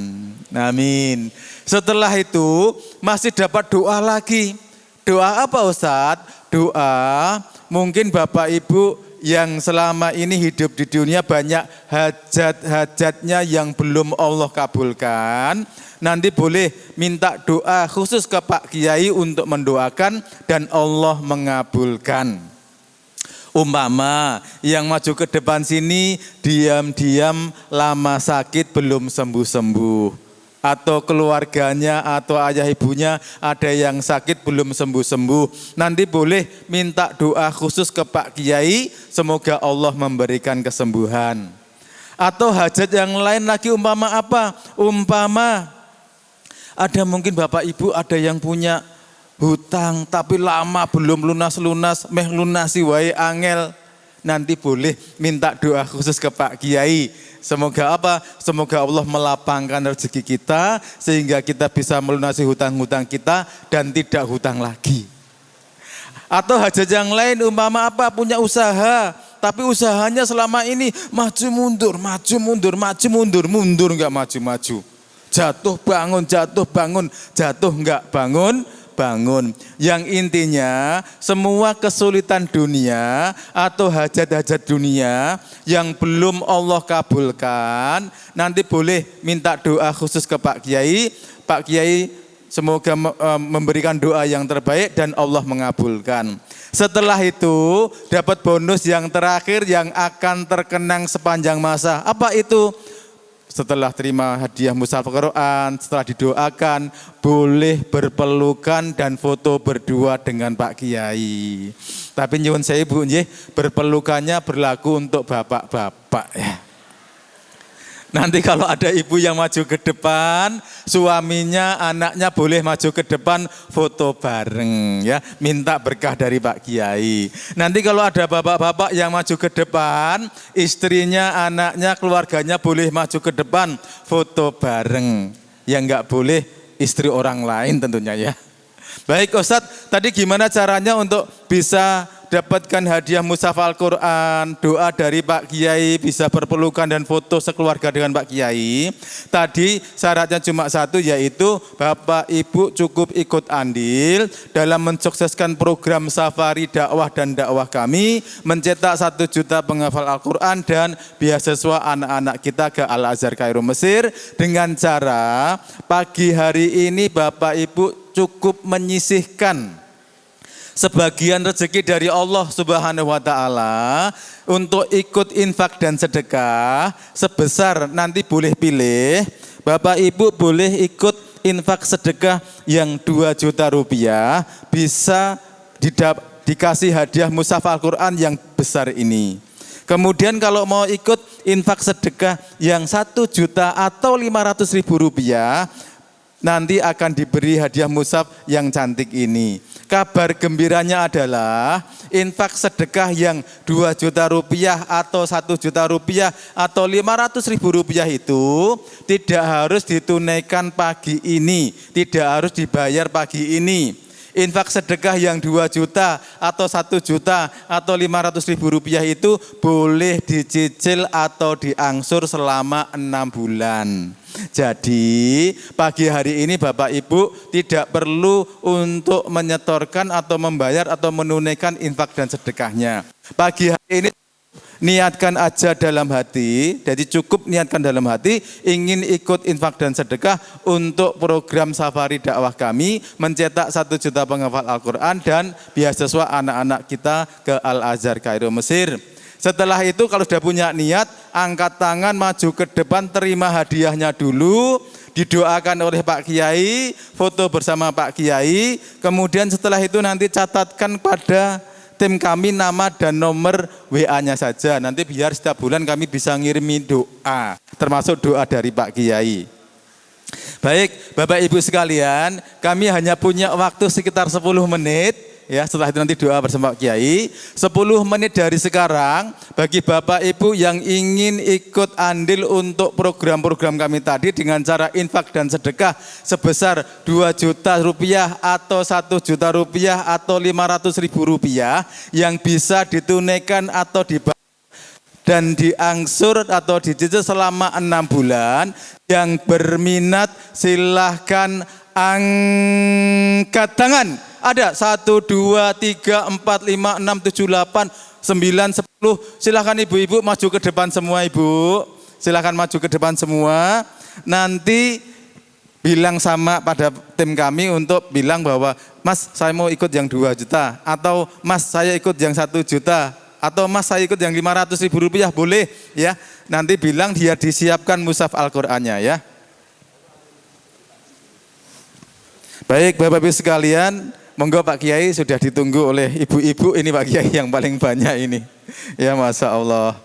Amin. Setelah itu masih dapat doa lagi. Doa apa Ustadz? Doa mungkin Bapak Ibu yang selama ini hidup di dunia banyak hajat-hajatnya yang belum Allah kabulkan, nanti boleh minta doa khusus ke Pak Kiai untuk mendoakan dan Allah mengabulkan. Umpama yang maju ke depan sini diam-diam lama sakit belum sembuh-sembuh, atau keluarganya atau ayah ibunya ada yang sakit belum sembuh-sembuh, nanti boleh minta doa khusus ke Pak Kiai, semoga Allah memberikan kesembuhan. Atau hajat yang lain lagi, umpama apa? Umpama ada mungkin Bapak Ibu ada yang punya hutang tapi lama belum lunas-lunas, meh lunasi wae angel, nanti boleh minta doa khusus ke Pak Kiai. Semoga apa? Semoga Allah melapangkan rezeki kita sehingga kita bisa melunasi hutang-hutang kita dan tidak hutang lagi. Atau hajat yang lain, umpama apa? Punya usaha, tapi usahanya selama ini maju mundur, maju mundur, maju mundur, mundur enggak maju-maju. Jatuh bangun, jatuh bangun, jatuh enggak bangun, bangun. Yang intinya semua kesulitan dunia atau hajat-hajat dunia yang belum Allah kabulkan, nanti boleh minta doa khusus ke Pak Kiai. Pak Kiai semoga memberikan doa yang terbaik dan Allah mengabulkan. Setelah itu dapat bonus yang terakhir yang akan terkenang sepanjang masa. Apa itu? Setelah terima hadiah mushaf Al-Quran, setelah didoakan, boleh berpelukan dan foto berdua dengan Pak Kiai. Tapi nyuwun saya Ibu, berpelukannya berlaku untuk bapak-bapak ya. Nanti kalau ada ibu yang maju ke depan, suaminya, anaknya boleh maju ke depan foto bareng ya, minta berkah dari Pak Kiai. Nanti kalau ada bapak-bapak yang maju ke depan, istrinya, anaknya, keluarganya boleh maju ke depan foto bareng. Yang enggak boleh istri orang lain tentunya ya. Baik Ustadz, tadi gimana caranya untuk bisa dapatkan hadiah mushaf Al-Quran, doa dari Pak Kiai, bisa berpelukan dan foto sekeluarga dengan Pak Kiai. Tadi syaratnya cuma satu, yaitu Bapak Ibu cukup ikut andil dalam mensukseskan program safari dakwah dan dakwah kami, mencetak 1 juta penghafal Al-Quran dan beasiswa anak-anak kita ke Al-Azhar Kairo Mesir, dengan cara pagi hari ini Bapak Ibu cukup menyisihkan sebagian rezeki dari Allah Subhanahu wa taala untuk ikut infak dan sedekah sebesar, nanti boleh pilih, Bapak Ibu boleh ikut infak sedekah yang 2 juta rupiah, bisa dikasih hadiah mushaf Al-Quran yang besar ini. Kemudian kalau mau ikut infak sedekah yang 1 juta atau 500.000 rupiah, nanti akan diberi hadiah mushaf yang cantik ini. Kabar gembiranya adalah infak sedekah yang 2 juta rupiah atau 1 juta rupiah atau 500.000 rupiah itu tidak harus ditunaikan pagi ini, tidak harus dibayar pagi ini. Infak sedekah yang 2 juta atau 1 juta atau 500.000 rupiah itu boleh dicicil atau diangsur selama 6 bulan. Jadi pagi hari ini Bapak Ibu tidak perlu untuk menyetorkan atau membayar atau menunaikan infak dan sedekahnya. Pagi hari ini niatkan aja dalam hati, jadi cukup niatkan dalam hati ingin ikut infak dan sedekah untuk program safari dakwah kami, mencetak 1 juta penghafal Al-Quran dan beasiswa anak-anak kita ke Al-Azhar Kairo Mesir. Setelah itu kalau sudah punya niat, angkat tangan maju ke depan, terima hadiahnya dulu, didoakan oleh Pak Kiai, foto bersama Pak Kiai, kemudian setelah itu nanti catatkan pada tim kami nama dan nomor WA-nya saja. Nanti biar setiap bulan kami bisa ngirimi doa, termasuk doa dari Pak Kiai. Baik, Bapak Ibu sekalian, kami hanya punya waktu sekitar 10 menit. Ya, setelah itu nanti doa bersama Pak Kiai. 10 menit dari sekarang, bagi Bapak Ibu yang ingin ikut andil untuk program-program kami tadi dengan cara infak dan sedekah sebesar 2 juta rupiah atau 1 juta rupiah atau 500.000 rupiah yang bisa ditunaikan atau dibayar dan diangsur atau dicicil selama 6 bulan. Yang berminat silahkan angkat tangan. Ada 1, 2, 3, 4, 5, 6, 7, 8, 9, 10. Silahkan ibu-ibu maju ke depan semua ibu. Silahkan maju ke depan semua. Nanti bilang sama pada tim kami untuk bilang bahwa Mas saya mau ikut yang 2 juta. Atau Mas saya ikut yang 1 juta. Atau Mas saya ikut yang 500.000 rupiah, boleh ya. Nanti bilang dia disiapkan mushaf Al-Qur'annya ya. Baik Bapak Ibu sekalian, monggo Pak Kiai, sudah ditunggu oleh ibu-ibu ini Pak Kiai yang paling banyak ini. Ya Masya Allah.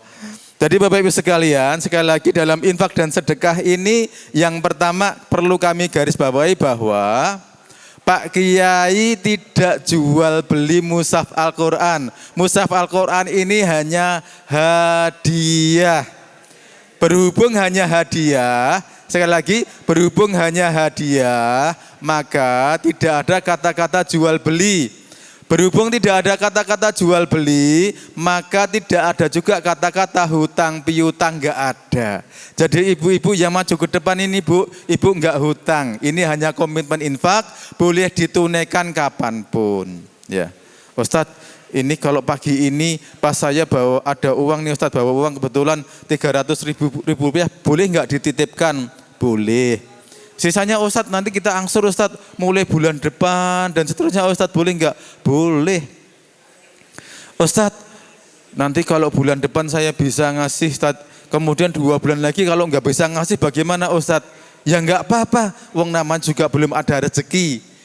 Jadi Bapak Ibu sekalian, sekali lagi dalam infak dan sedekah ini yang pertama perlu kami garis bawahi bahwa Pak Kiai tidak jual beli mushaf Al-Quran. Mushaf Al-Quran ini hanya hadiah. Berhubung hanya hadiah, sekali lagi berhubung hanya hadiah, maka tidak ada kata-kata jual beli. Berhubung tidak ada kata-kata jual beli, maka tidak ada juga kata-kata hutang piutang, enggak ada. Jadi ibu-ibu yang maju ke depan ini Bu, ibu enggak hutang. Ini hanya komitmen infak, boleh ditunaikan kapanpun. Ya, Ustadz, ini kalau pagi ini pas saya bawa ada uang nih Ustadz, bawa uang kebetulan 300.000 rupiah, boleh enggak dititipkan? Boleh. Sisanya Ustadz nanti kita angsur Ustadz mulai bulan depan dan seterusnya Ustadz, boleh enggak? Boleh. Ustadz nanti kalau bulan depan saya bisa ngasih Ustadz, kemudian 2 bulan lagi kalau enggak bisa ngasih bagaimana Ustadz? Ya enggak apa-apa, wong namanya juga belum ada rezeki.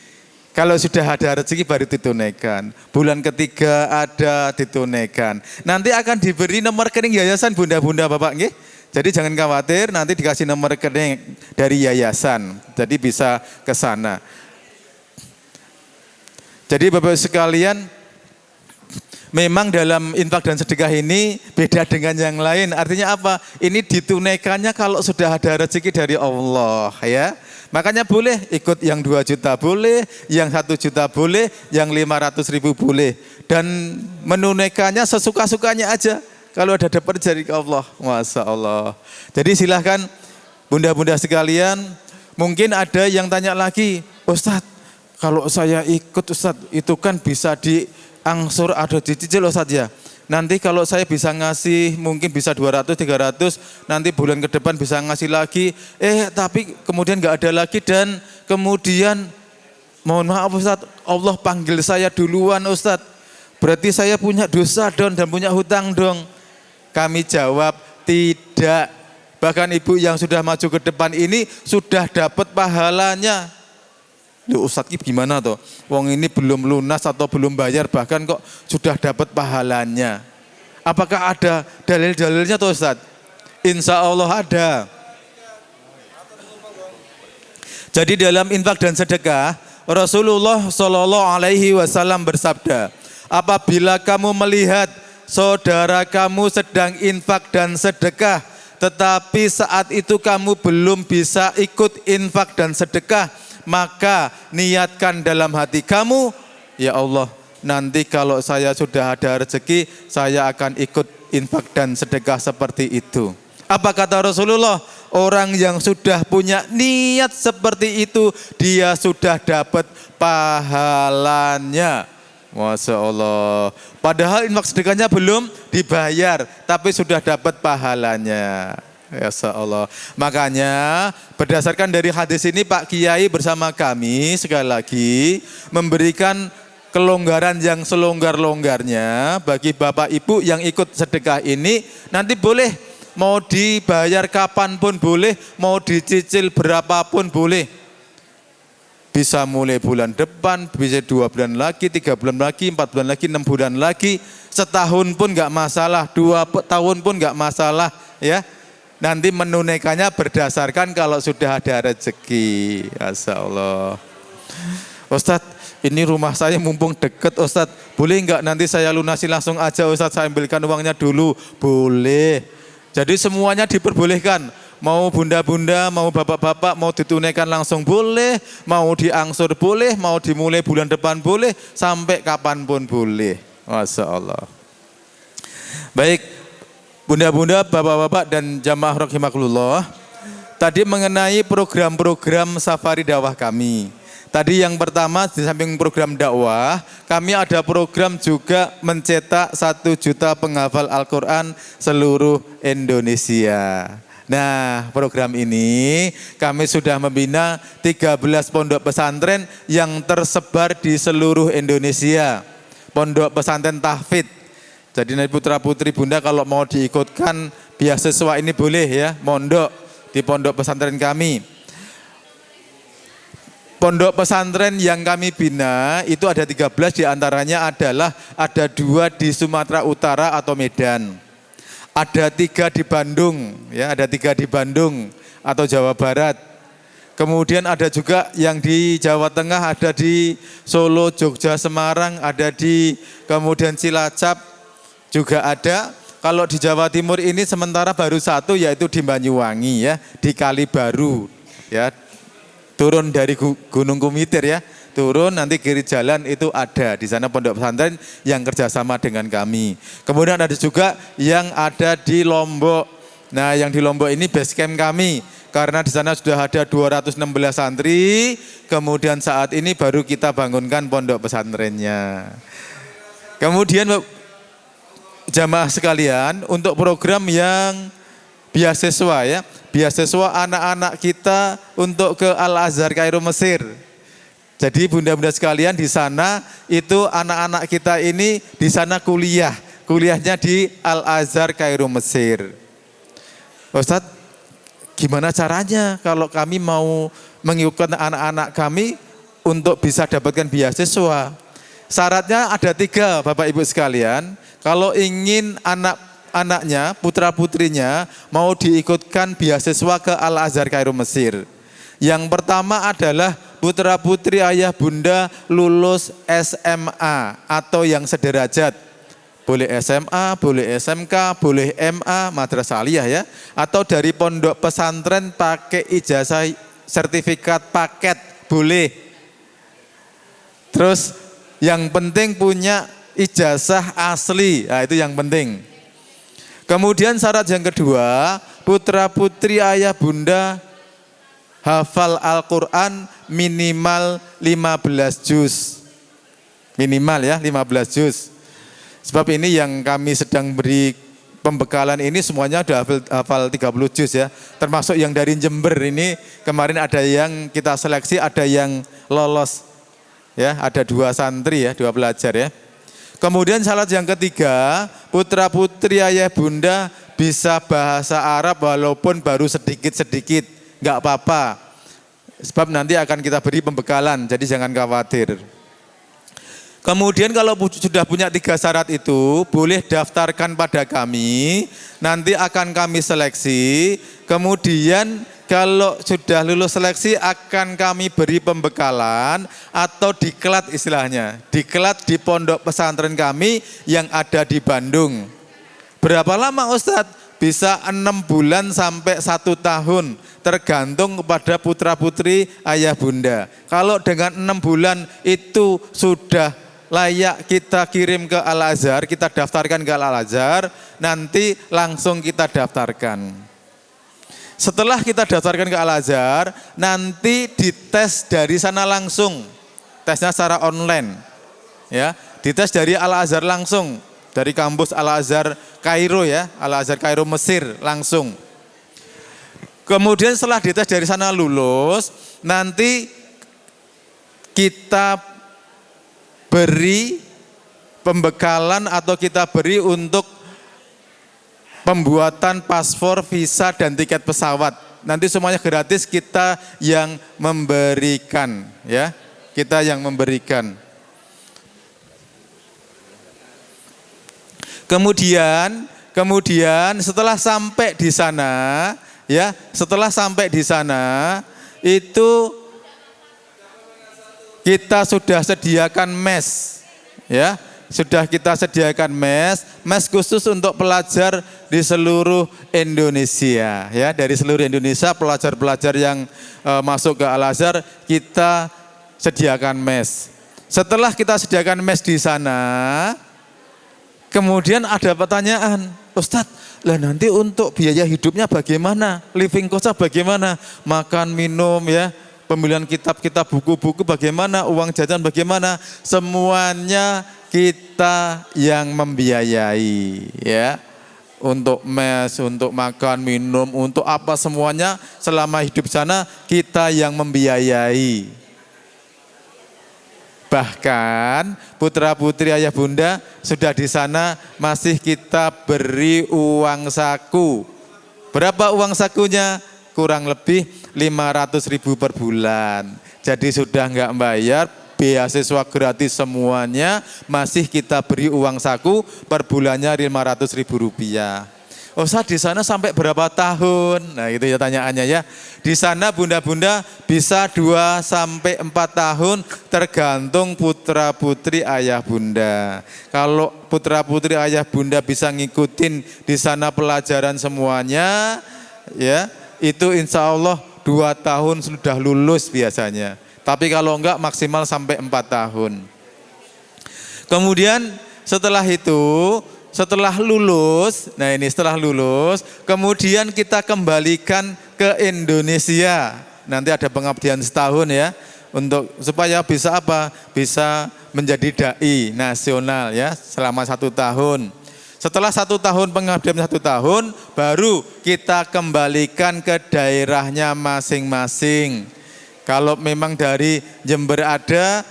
Kalau sudah ada rezeki baru ditunaikan. Bulan ketiga ada ditunaikan. Nanti akan diberi nomor rekening yayasan bunda-bunda Bapak nggih. Jadi jangan khawatir, nanti dikasih nomor rekening dari yayasan. Jadi bisa ke sana. Jadi Bapak sekalian, memang dalam infak dan sedekah ini beda dengan yang lain. Artinya apa? Ini ditunaikannya kalau sudah ada rezeki dari Allah ya. Makanya boleh ikut yang 2 juta boleh, yang 1 juta boleh, yang 500.000 boleh. Dan menunaikannya sesuka-sukanya aja. Kalau ada dapat dari Allah, Masya Allah. Jadi silahkan bunda-bunda sekalian, mungkin ada yang tanya lagi, Ustadz kalau saya ikut Ustadz itu kan bisa diangsur atau dicicil Ustadz ya. Nanti kalau saya bisa ngasih mungkin bisa 200, 300, nanti bulan ke depan bisa ngasih lagi. Tapi kemudian nggak ada lagi dan kemudian mohon maaf Ustadz, Allah panggil saya duluan Ustadz. Berarti saya punya dosa dong dan punya hutang dong. Kami jawab tidak. Bahkan ibu yang sudah maju ke depan ini sudah dapat pahalanya. Loh Ustadz gimana toh? Wong ini belum lunas atau belum bayar bahkan kok sudah dapat pahalanya. Apakah ada dalil-dalilnya toh Ustadz? Insya Allah ada. Jadi dalam infak dan sedekah Rasulullah Shallallahu Alaihi Wasallam bersabda, apabila kamu melihat saudara kamu sedang infak dan sedekah, tetapi saat itu kamu belum bisa ikut infak dan sedekah, maka niatkan dalam hati kamu, ya Allah, nanti kalau saya sudah ada rezeki, saya akan ikut infak dan sedekah seperti itu. Apa kata Rasulullah? Orang yang sudah punya niat seperti itu, dia sudah dapat pahalanya. Masya Allah. Padahal infak sedekahnya belum dibayar, tapi sudah dapat pahalanya. Masya Allah. Makanya berdasarkan dari hadis ini Pak Kiai bersama kami sekali lagi memberikan kelonggaran yang selonggar-longgarnya bagi Bapak Ibu yang ikut sedekah ini. Nanti boleh mau dibayar kapanpun boleh, mau dicicil berapapun boleh. Bisa mulai bulan depan, bisa 2 bulan lagi, 3 bulan lagi, 4 bulan lagi, 6 bulan lagi, setahun pun nggak masalah, 2 tahun pun nggak masalah, ya. Nanti menunaikannya berdasarkan kalau sudah ada rezeki. Masya Allah. Ustadz, ini rumah saya mumpung deket Ustadz, boleh nggak nanti saya lunasi langsung aja Ustadz, saya ambilkan uangnya dulu? Boleh. Jadi semuanya diperbolehkan. Mau bunda-bunda, mau bapak-bapak, mau ditunaikan langsung boleh, mau diangsur boleh, mau dimulai bulan depan boleh, sampai kapanpun boleh. Masya Allah. Baik, bunda-bunda, bapak-bapak dan jamaah rahimakumullah. Tadi mengenai program-program safari dakwah kami. Tadi yang pertama di samping program dakwah, kami ada program juga mencetak 1 juta penghafal Al-Quran seluruh Indonesia. Nah, program ini kami sudah membina 13 pondok pesantren yang tersebar di seluruh Indonesia. Pondok pesantren tahfidz. Jadi nanti putra-putri bunda kalau mau diikutkan beasiswa ini boleh ya, mondok di pondok pesantren kami. Pondok pesantren yang kami bina itu ada 13, diantaranya adalah ada 2 di Sumatera Utara atau Medan. Ada 3 di Bandung, ya ada 3 di Bandung atau Jawa Barat. Kemudian ada juga yang di Jawa Tengah, ada di Solo, Jogja, Semarang, ada di kemudian Cilacap juga ada. Kalau di Jawa Timur ini sementara baru 1 yaitu di Banyuwangi ya, di Kalibaru ya. Turun dari Gunung Kumitir ya, turun nanti kiri jalan itu ada di sana pondok pesantren yang kerjasama dengan kami. Kemudian ada juga yang ada di Lombok. Nah, yang di Lombok ini base camp kami karena di sana sudah ada 216 santri. Kemudian saat ini baru kita bangunkan pondok pesantrennya. Kemudian jamaah sekalian untuk program yang beasiswa ya, beasiswa anak-anak kita untuk ke Al-Azhar Kairo Mesir. Jadi bunda-bunda sekalian di sana itu anak-anak kita ini di sana kuliahnya di Al-Azhar Kairo Mesir. Ustadz, gimana caranya kalau kami mau mengikutkan anak-anak kami untuk bisa dapatkan beasiswa? Syaratnya ada 3 Bapak Ibu sekalian. Kalau ingin anaknya, putra-putrinya mau diikutkan beasiswa ke Al-Azhar Kairo Mesir. Yang pertama adalah putra-putri ayah bunda lulus SMA atau yang sederajat. Boleh SMA, boleh SMK, boleh MA, madrasah aliyah ya. Atau dari pondok pesantren pakai ijazah sertifikat paket boleh. Terus yang penting punya ijazah asli, nah itu yang penting. Kemudian syarat yang kedua, putra putri ayah bunda hafal Al-Quran minimal 15 juz. Minimal ya 15 juz. Sebab ini yang kami sedang beri pembekalan ini semuanya sudah hafal 30 juz ya. Termasuk yang dari Jember ini kemarin ada yang kita seleksi, ada yang lolos. Ya, ada 2 santri ya, 2 pelajar ya. Kemudian syarat yang ketiga, putra putri ayah bunda bisa bahasa Arab walaupun baru sedikit-sedikit, nggak apa-apa. Sebab nanti akan kita beri pembekalan, jadi jangan khawatir. Kemudian kalau sudah punya 3 syarat itu, boleh daftarkan pada kami, nanti akan kami seleksi. Kemudian kalau sudah lulus seleksi akan kami beri pembekalan atau diklat istilahnya. Diklat di pondok pesantren kami yang ada di Bandung. Berapa lama Ustadz? Bisa 6 bulan sampai 1 tahun. Tergantung kepada putra putri ayah bunda. Kalau dengan 6 bulan itu sudah layak kita kirim ke Al-Azhar, kita daftarkan ke Al-Azhar, nanti langsung kita daftarkan. Setelah kita daftarkan ke Al-Azhar, nanti dites dari sana langsung. Tesnya secara online. Ya, dites dari Al-Azhar langsung, dari kampus Al-Azhar Kairo ya, Al-Azhar Kairo Mesir langsung. Kemudian setelah dites dari sana lulus, nanti kita beri pembekalan atau kita beri untuk pembuatan paspor, visa, dan tiket pesawat. Nanti semuanya gratis, kita yang memberikan, ya. Kita yang memberikan. Kemudian setelah sampai di sana, ya, setelah sampai di sana itu kita sudah sediakan mes, ya. Sudah kita sediakan mes khusus untuk pelajar di seluruh Indonesia ya, dari seluruh Indonesia pelajar-pelajar yang masuk ke Al-Azhar kita sediakan mes. Setelah kita sediakan mes di sana, kemudian ada pertanyaan, Ustadz, lah nanti untuk biaya hidupnya bagaimana? Living cost-nya bagaimana? Makan, minum ya, pembelian kitab-kitab, buku-buku bagaimana? Uang jajan bagaimana? Semuanya kita yang membiayai ya, untuk mes, untuk makan, minum, untuk apa semuanya selama hidup sana kita yang membiayai. Bahkan putra putri ayah bunda sudah di sana masih kita beri uang saku. Berapa uang sakunya? Kurang lebih 500.000 per bulan. Jadi sudah enggak bayar, beasiswa gratis semuanya, masih kita beri uang saku per bulannya 500.000 rupiah. Oh, Ustaz di sana sampai berapa tahun? Nah itu ya tanyaannya ya. Di sana bunda-bunda bisa 2 sampai 4 tahun tergantung putra putri ayah bunda. Kalau putra putri ayah bunda bisa ngikutin di sana pelajaran semuanya, ya itu insya Allah 2 tahun sudah lulus biasanya. Tapi kalau enggak maksimal sampai 4 tahun. Kemudian setelah itu, setelah lulus, nah ini setelah lulus, kemudian kita kembalikan ke Indonesia. Nanti ada pengabdian setahun ya, untuk supaya bisa apa? Bisa menjadi dai nasional ya, selama 1 tahun. Setelah 1 tahun pengabdian 1 tahun, baru kita kembalikan ke daerahnya masing-masing. Kalau memang dari Jember ada,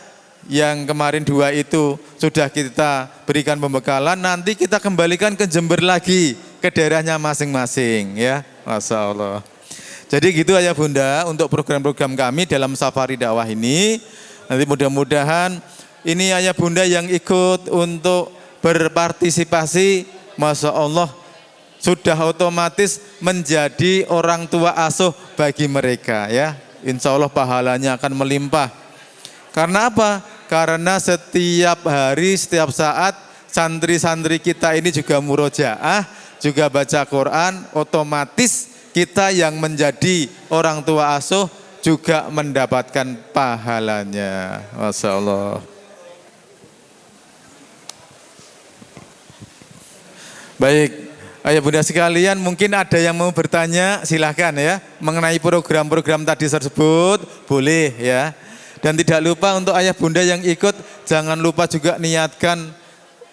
yang kemarin 2 itu sudah kita berikan pembekalan, nanti kita kembalikan ke Jember lagi, ke daerahnya masing-masing ya. Masya Allah. Jadi gitu ayah bunda untuk program-program kami dalam safari dakwah ini. Nanti mudah-mudahan ini ayah bunda yang ikut untuk berpartisipasi, Masya Allah sudah otomatis menjadi orang tua asuh bagi mereka ya. Insya Allah pahalanya akan melimpah. Karena apa? Karena setiap hari, setiap saat santri-santri kita ini juga murojaah, juga baca Quran, otomatis kita yang menjadi orang tua asuh juga mendapatkan pahalanya. Masya Allah. Baik, ayah bunda sekalian, mungkin ada yang mau bertanya, silahkan ya, mengenai program-program tadi tersebut, boleh ya. Dan tidak lupa untuk ayah bunda yang ikut, jangan lupa juga niatkan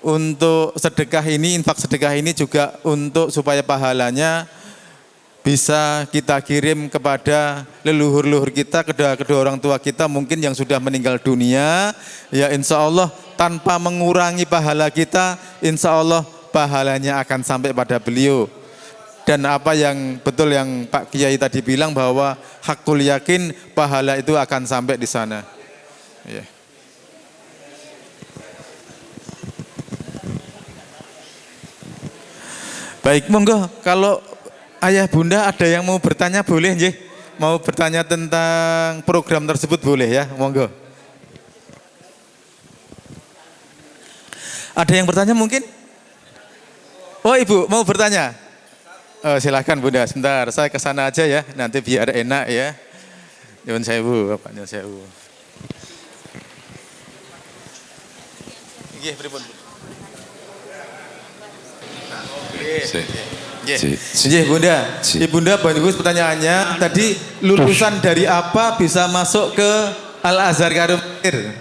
untuk sedekah ini, infak sedekah ini juga untuk supaya pahalanya bisa kita kirim kepada leluhur-leluhur kita, kedua orang tua kita mungkin yang sudah meninggal dunia. Ya insya Allah tanpa mengurangi pahala kita, insya Allah pahalanya akan sampai pada beliau. Dan apa yang betul yang Pak Kiai tadi bilang bahwa hakul yakin pahala itu akan sampai di sana. Ya. Baik, monggo kalau ayah bunda ada yang mau bertanya boleh nggih. Mau bertanya tentang program tersebut boleh ya, monggo. Ada yang bertanya mungkin? Oh ibu mau bertanya? Oh, silakan bunda, sebentar saya ke sana aja ya, nanti biar enak ya. Nyuwun sewu, Bapak nyuwun sewu. Nggih, pripun? Nggih, bunda. Bunda bagus pertanyaannya. Tadi lulusan dari apa bisa masuk ke Al Azhar Karumir?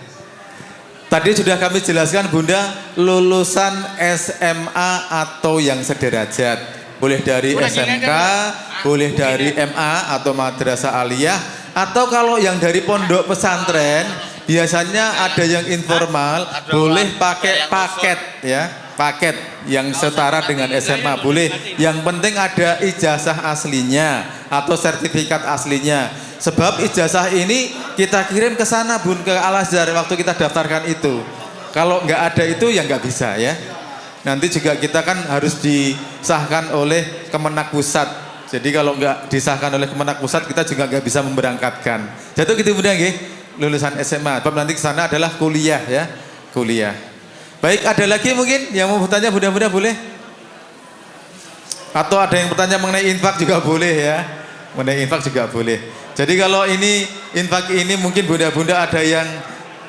Tadi sudah kami jelaskan bunda, lulusan SMA atau yang sederajat. Boleh dari SMK, boleh dari MA atau Madrasah Aliyah, atau kalau yang dari pondok pesantren, biasanya ada yang informal, boleh pakai paket ya, paket yang setara dengan SMA boleh. Yang penting ada ijazah aslinya atau sertifikat aslinya. Sebab ijazah ini kita kirim ke sana bun, ke Al Azhar waktu kita daftarkan itu. Kalau nggak ada itu ya nggak bisa ya. Nanti juga kita kan harus disahkan oleh Kemenak Pusat. Jadi kalau nggak disahkan oleh Kemenak Pusat kita juga nggak bisa memberangkatkan. Jatuh gitu bunda nggih, lulusan SMA. Sebab nanti ke sana adalah kuliah ya, kuliah. Baik, ada lagi mungkin yang mau bertanya bunda-bunda boleh? Atau ada yang bertanya mengenai infak juga boleh ya. Mengenai infak juga boleh. Jadi kalau ini infak ini mungkin bunda-bunda ada yang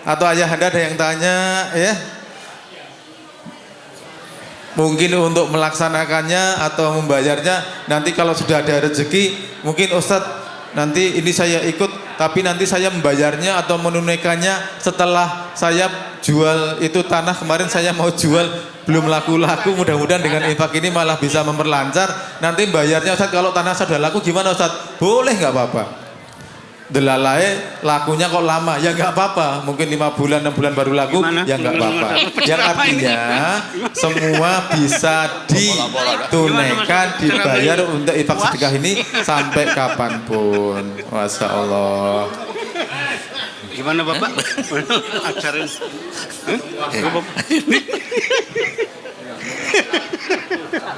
atau ayah anda ada yang tanya ya. Mungkin untuk melaksanakannya atau membayarnya nanti kalau sudah ada rezeki mungkin Ustadz nanti ini saya ikut tapi nanti saya membayarnya atau menunaikannya setelah saya jual itu tanah kemarin saya mau jual belum laku-laku, mudah-mudahan dengan infak ini malah bisa memperlancar nanti bayarnya Ustadz kalau tanah sudah laku gimana Ustadz? Boleh nggak apa-apa. Delalae lakunya kok lama ya nggak apa-apa, mungkin 5 bulan 6 bulan baru laku. Gimana? Ya nggak apa-apa. Yang artinya semua bisa ditunaikan, dibayar untuk infak sedekah ini sampai kapanpun. Masya Allah. Gimana Bapak? Ajarin.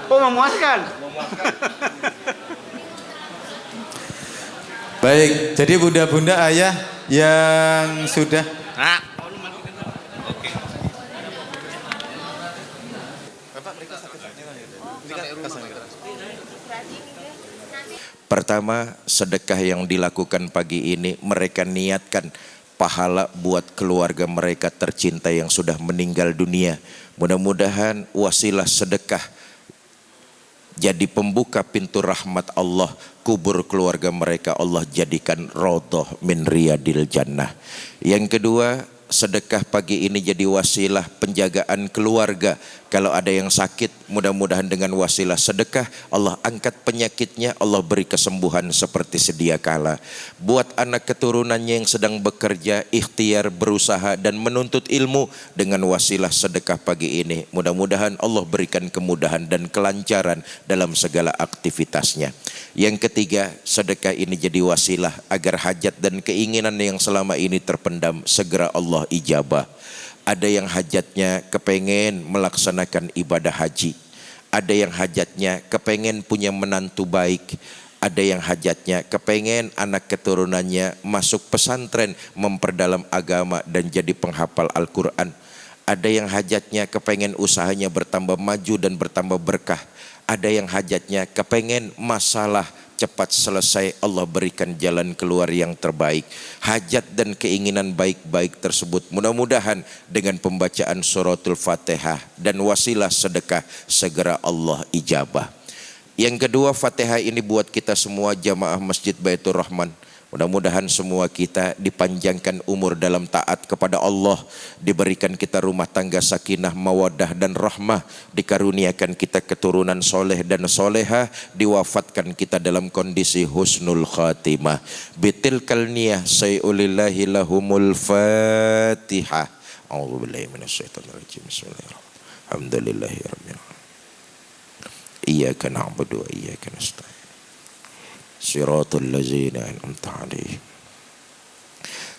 Oh memuaskan. Baik, jadi bunda-bunda ayah yang sudah Pertama, sedekah yang dilakukan pagi ini mereka niatkan pahala buat keluarga mereka tercinta yang sudah meninggal dunia. Mudah-mudahan wasilah sedekah jadi pembuka pintu rahmat Allah, kubur keluarga mereka Allah jadikan raudhah min riyadil jannah. Yang kedua, sedekah pagi ini jadi wasilah penjagaan keluarga. Kalau ada yang sakit, mudah-mudahan dengan wasilah sedekah Allah angkat penyakitnya, Allah beri kesembuhan seperti sedia kala. Buat anak keturunannya yang sedang bekerja, ikhtiar berusaha dan menuntut ilmu dengan wasilah sedekah pagi ini, mudah-mudahan Allah berikan kemudahan dan kelancaran dalam segala aktivitasnya. Yang ketiga, sedekah ini jadi wasilah agar hajat dan keinginan yang selama ini terpendam segera Allah ijabah. Ada yang hajatnya kepengen melaksanakan ibadah haji, ada yang hajatnya kepengen punya menantu baik, ada yang hajatnya kepengen anak keturunannya masuk pesantren memperdalam agama dan jadi penghafal Al-Quran, ada yang hajatnya kepengen usahanya bertambah maju dan bertambah berkah, ada yang hajatnya kepengen masalah cepat selesai, Allah berikan jalan keluar yang terbaik. Hajat dan keinginan baik-baik tersebut mudah-mudahan dengan pembacaan suratul Fatihah dan wasilah sedekah segera Allah ijabah. Yang kedua, Fatihah ini buat kita semua jamaah Masjid Baitur Rahman. Mudah-mudahan semua kita dipanjangkan umur dalam taat kepada Allah, diberikan kita rumah tangga sakinah, mawadah dan rahmah, dikaruniakan kita keturunan soleh dan solehah, diwafatkan kita dalam kondisi husnul khatimah. Bitilkal niyah sayulillahi lahumul fatihah. A'udzubillahi minasyaitonirrajim. Bismillahirrahmanirrahim. Alhamdulillahirabbil alamin. Iyyaka na'budu wa iyyaka nasta'in. Siratal ladzina an'amta 'alaihim.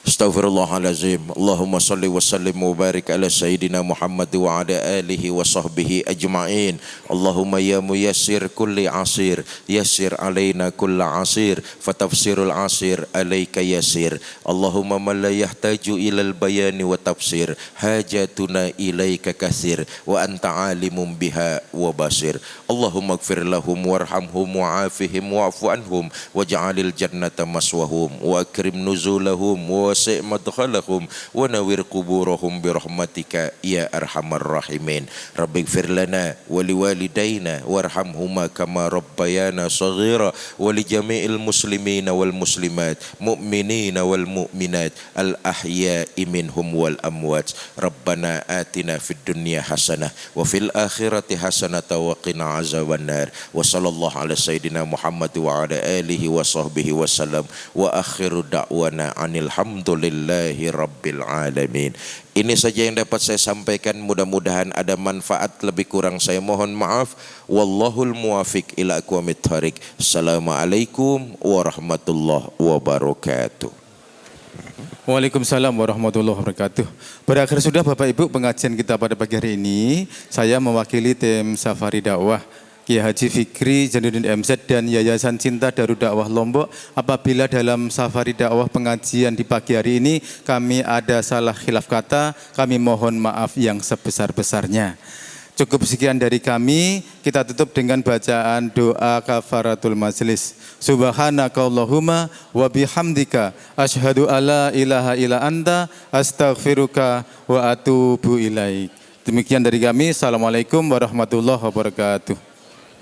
Astaghfirullahalazim. Allahumma salli wa sallim wa barik ala sayyidina Muhammad wa ala alihi wa sahbihi ajma'in. Allahumma ya muyassir kulli asir, yassir alaina kulla asir, fatafsirul asir alaika yasir. Allahumma man la yahtaju ilal bayani wa tafsir, hajatuna ilaika kathir, wa anta alimun biha wa basir. Allahumma gfir lahum warhamhum wa'afihim wa'fu anhum waj'alil jannata maswahum wa akrim nuzulahum wa wasi' madkhalahum wa nawir quburahum birahmatika ya arhamar rahimin. Rabbi gfir lana wa liwalidayna warhamhuma kama rabbayana saghira wa li jami'il muslimina wal muslimat mu'minina wal mu'minat al ahya'i minhum wal amwat. Rabbana atina fid dunya hasanah wa fil akhirati hasanah wa qina azabannar. Wa sallallahu ala sayyidina Muhammad wa ala alihi wa sahbihi wa sallam wa akhiru da'wana anil hamdulillahi rabbil alamin. Ini saja yang dapat saya sampaikan, mudah-mudahan ada manfaat, lebih kurang saya mohon maaf. Wallahul muwafiq ila aqwamit thariq. Assalamualaikum warahmatullahi wabarakatuh. Waalaikumsalam warahmatullahi wabarakatuh. Berakhir sudah Bapak Ibu pengajian kita pada pagi hari ini. Saya mewakili tim Safari Dakwah Kiai Haji Fikri Zainuddin MZ dan Yayasan Cinta Darul Dakwah Lombok. Apabila dalam Safari Dakwah pengajian di pagi hari ini kami ada salah khilaf kata, kami mohon maaf yang sebesar-besarnya. Cukup sekian dari kami, kita tutup dengan bacaan doa kafaratul majlis. Subhanakallahumma wa bihamdika asyhadu alla ilaha illa anta astaghfiruka wa atubu ilaik. Demikian dari kami. Assalamualaikum warahmatullahi wabarakatuh.